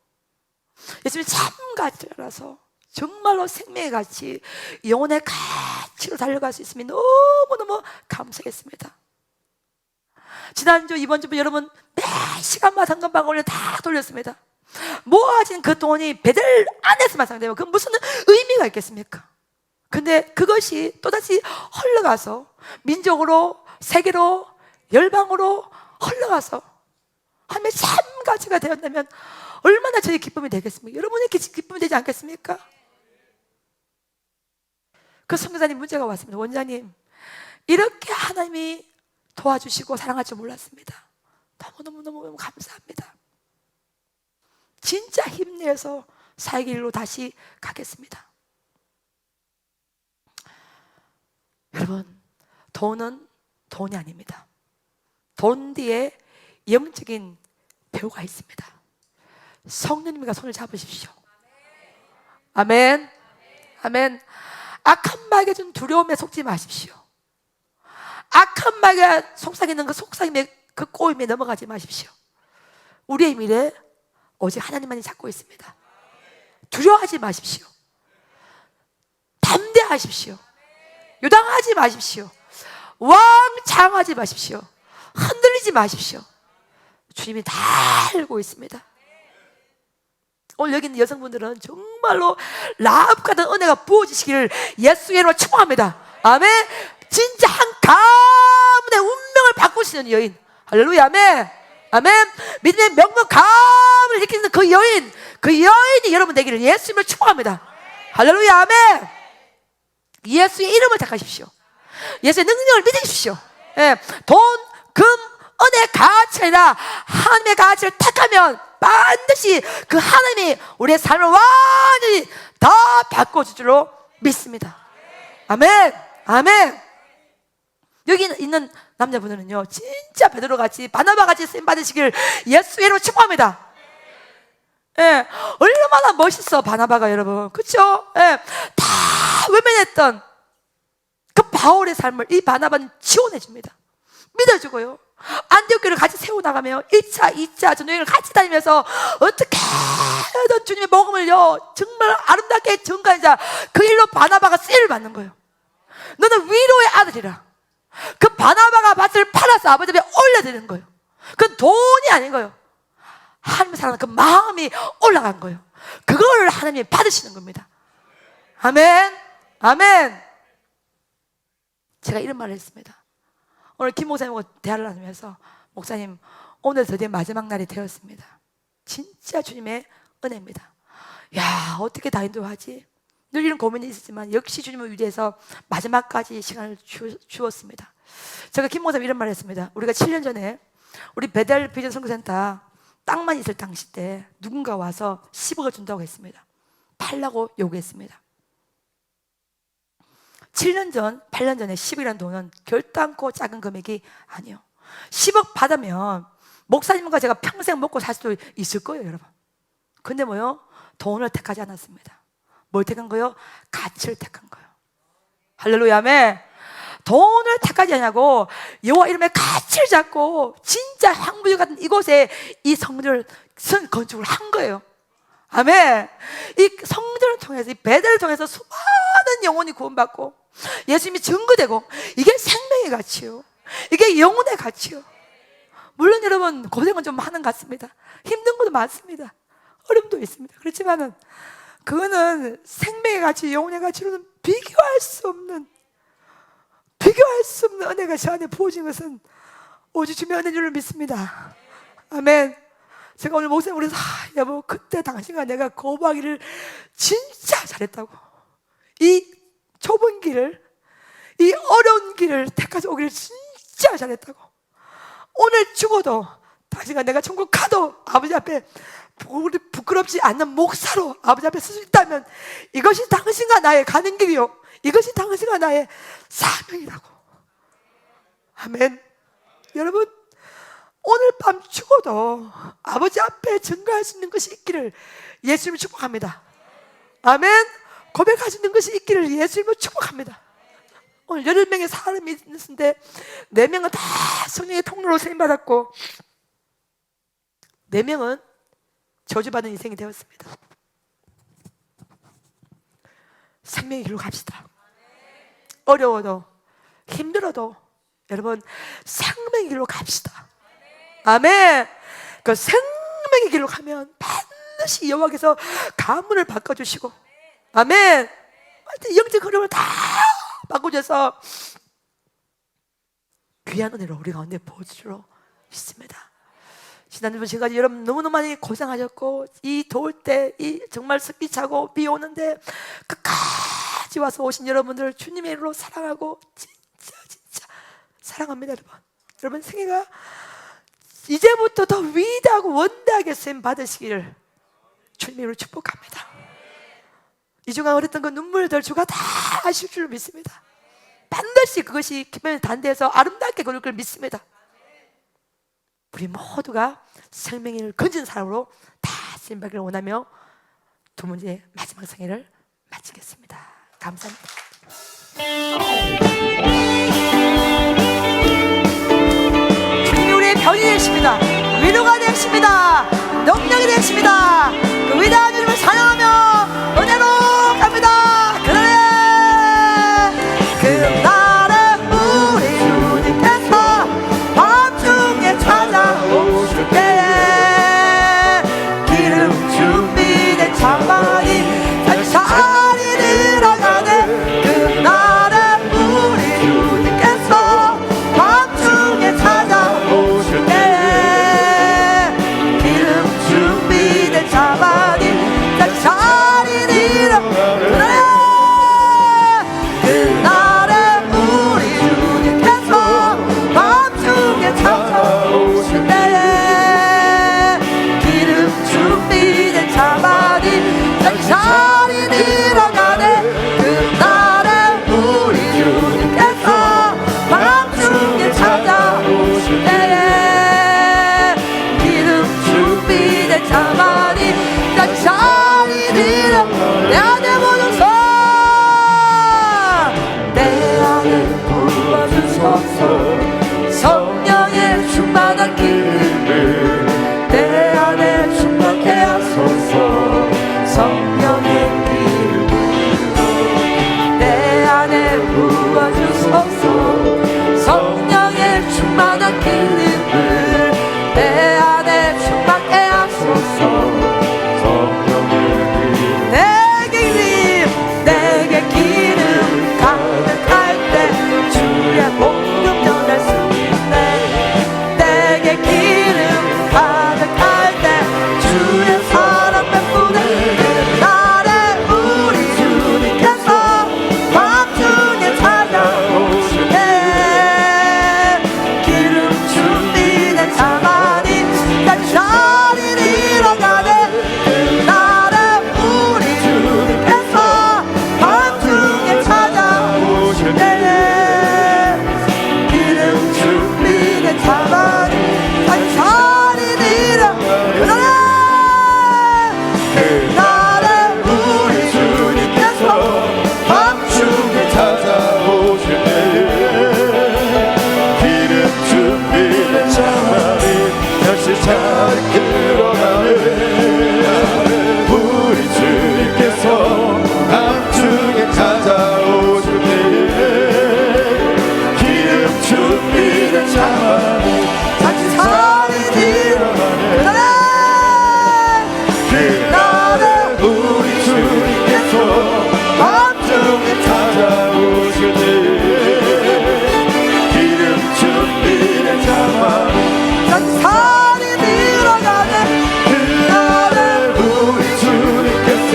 Speaker 2: 예수님이 참 가치를 알아서 정말로 생명의 가치, 영혼의 가치로 달려갈 수 있음이 너무너무 감사했습니다. 지난주, 이번주 여러분 매 시간마다 현금방울을 다 돌렸습니다. 모아진 그 돈이 베델 안에서만 상대되고 그 무슨 의미가 있겠습니까? 근데 그것이 또다시 흘러가서 민족으로, 세계로, 열방으로 흘러가서 하나님의 참 가치가 되었다면 얼마나 저희 기쁨이 되겠습니까? 여러분의 기쁨이 되지 않겠습니까? 그 선교사님 문제가 왔습니다. 원장님, 이렇게 하나님이 도와주시고 사랑할 줄 몰랐습니다. 너무너무 감사합니다. 진짜 힘내서 사역의 길로 다시 가겠습니다. 여러분, 돈은 돈이 아닙니다. 돈 뒤에 영적인 배우가 있습니다. 성령님과 손을 잡으십시오. 아멘. 아멘. 악한 마귀가 준 두려움에 속지 마십시오. 악한 마귀가 속삭이는 그 속삭임의 그 꼬임에 넘어가지 마십시오. 우리의 미래 오직 하나님만이 잡고 있습니다. 두려워하지 마십시오. 담대하십시오. 요당하지 마십시오. 왕창하지 마십시오. 흔들리지 마십시오. 주님이 다 알고 있습니다. 오늘 여기 있는 여성분들은 정말로 라합 같은 은혜가 부어지시기를 예수의 이름으로 축복합니다. 아멘. 진짜 한 가문의 운명을 바꾸시는 여인. 할렐루야. 아멘. 아멘. 믿음의 명문 가문을 일으키는 그 여인, 그 여인이 여러분 되기를 예수님을 축복합니다. 할렐루야. 아멘. 예수의 이름을 택하십시오. 예수의 능력을 믿으십시오. 예. 돈, 금, 은혜의 가치가 아니라 하나님의 가치를 택하면 반드시 그 하나님이 우리의 삶을 완전히 다 바꿔줄 줄로 믿습니다. 아멘. 아멘. 여기 있는 남자분들은요, 진짜 베드로같이 바나바같이 쓰임 받으시길 예수의 이름으로 축복합니다. 예, 얼마나 멋있어 바나바가 여러분, 그렇죠? 예, 다 외면했던 그 바울의 삶을 이 바나바는 지원해 줍니다. 믿어주고요. 안디옥교를 같이 세워나가며 1차, 2차 전여행을 같이 다니면서 어떻게든 주님의 복음을요 정말 아름답게 전가하자 그 일로 바나바가 쓰임을 받는 거예요. 너는 위로의 아들이라. 그 바나바가 밭을 팔아서 아버지 앞에 올려드리는 거예요. 그건 돈이 아닌 거예요. 하나님을 사랑하는 그 마음이 올라간 거예요. 그걸 하나님이 받으시는 겁니다. 아멘. 아멘. 제가 이런 말을 했습니다. 오늘 김 목사님하고 대화를 나누면서, 목사님, 오늘 드디어 마지막 날이 되었습니다. 진짜 주님의 은혜입니다. 야, 어떻게 다 인도하지? 늘 이런 고민이 있었지만 역시 주님을 위해서 마지막까지 시간을 주었습니다. 제가 김 목사님 이런 말을 했습니다. 우리가 7년 전에 우리 베델 비전 선교센터 땅만 있을 당시 때 누군가 와서 10억을 준다고 했습니다. 팔라고 요구했습니다. 7년 전, 8년 전에 10억이라는 돈은 결단코 작은 금액이 아니에요. 10억 받으면 목사님과 제가 평생 먹고 살 수도 있을 거예요, 여러분. 근데 뭐요? 돈을 택하지 않았습니다. 뭘 택한 거요? 가치를 택한 거예요. 할렐루야. 아멘. 돈을 택하지 않냐고 여호와 이름의 가치를 잡고 진짜 황무지 같은 이곳에 이 성전을 건축을 한 거예요. 아멘. 이 성전을 통해서, 이 베델을 통해서 수많은 영혼이 구원받고 예수님이 증거되고, 이게 생명의 가치요, 이게 영혼의 가치요. 물론 여러분 고생은 좀 하는 것 같습니다. 힘든 것도 많습니다. 어려움도 있습니다. 그렇지만은 그거는 생명의 가치, 영혼의 가치로는 비교할 수 없는 은혜가 저 안에 부어진 것은 오직 주님의 은혜인 줄 믿습니다. 아멘. 제가 오늘 목사님 그래서 여보, 그때 당신과 내가 거부하기를 진짜 잘했다고. 이 좁은 길을, 이 어려운 길을 택해서 오기를 진짜 잘했다고. 오늘 죽어도 당신과 내가 천국 가도 아버지 앞에 부끄럽지 않는 목사로 아버지 앞에 설 수 있다면 이것이 당신과 나의 가는 길이요, 이것이 당신과 나의 사명이라고. 아멘. 여러분, 오늘 밤 죽어도 아버지 앞에 증거할 수 있는 것이 있기를 예수님을 축복합니다. 아멘. 고백할 수 있는 것이 있기를 예수님을 축복합니다. 오늘 8명의 사람이 있는데 4명은 다 성령의 통로로 세임받았고 4명은 저주받은 인생이 되었습니다. 생명의 길로 갑시다. 어려워도 힘들어도 여러분 생명의 길로 갑시다. 아멘. 그 생명의 길로 가면 반드시 여호와께서 가문을 바꿔주시고, 아멘, 영적 흐름을 다 바꿔줘서 귀한 은혜로 우리 가운데 보여주로 믿습니다. 지난주 지금까지 여러분 너무너무 많이 고생하셨고, 이 더울 때, 이 정말 습기 차고 비 오는데 끝까지 끝까지 와서 오신 여러분들 주님의 이름으로 사랑하고 진짜 사랑합니다. 여러분 생애가 이제부터 더 위대하고 원대하게 쓰임 받으시기를 주님의 이름으로 축복합니다. 이 중간 어렸던 그 눈물들 주가 다 아실 줄 믿습니다. 반드시 그것이 기쁨의 단대에서 아름답게 그럴 걸 믿습니다. 우리 모두가 생명을 건진 사람으로 다 쓰임받기를 원하며 두 문제의 마지막 생애를 마치겠습니다. 감사합니다. 주님이 우리의 변이 되십니다. 위로가 되십니다. 능력이 되십니다. 그 위대한 주님을 사랑하며 은혜로 갑니다. 그날에 우리 주님께서 밤중에 찾아오실 때에 기름 준비된 차만이 자리 들어가네. 그날에 우리 주님께서 밤중에 찾아오실 때에 기름 준비된 차만이 자리 들어가네. 그날에 우리 주님께서 밤중에 찾아오실 때에 기름 준비된 차만이 자리 들어가네. 그날에 우리 주님께서 밤중에 찾아오실 때에 기름 준비된 차만이 자리 들어가네. 내 안에 보소서, 내 안에 부어주소서. 성령의 충만한 기름을 내 안에 충만케 하소서. 성령의 기름을 내 안에 부어주소서. 성령의 충만한 기름을 내 안에 충만케 하소서. 내게 기름 가득할 때 주의 복음 전할 수 있네. 내게 기름 가득할 때 주의 사랑 베푸네. 그날에 우리 주님께서 밤중에 찾아오실 때 기름 준비된 차만이 자리 들어가네. 그날에 우리 주님께서 밤중에 찾아오실 때에 기름 준비된 차만이 자리 들어가네. 그날에 우리 주님께서
Speaker 3: 밤중에 찾아오실 때에 기름 준비된 차만이 다시 잘 끌어가네. 우리 주님께서 밤중에 찾아오실 때에 기름 준비된 차만이 다시 잘 끌어가네. 그날에 우리 주님께서 밤중에 찾아오실 때에 기름 준비된 차만이
Speaker 2: 자리 들어가네.
Speaker 3: 그날에 우리 주님께서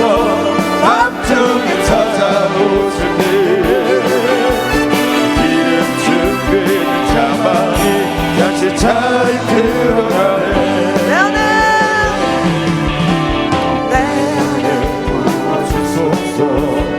Speaker 3: 밤중에 찾아오실 때에 기름 준비된 차만이 다시 잘 들어가네.
Speaker 2: 내 안에
Speaker 3: 부어주소서.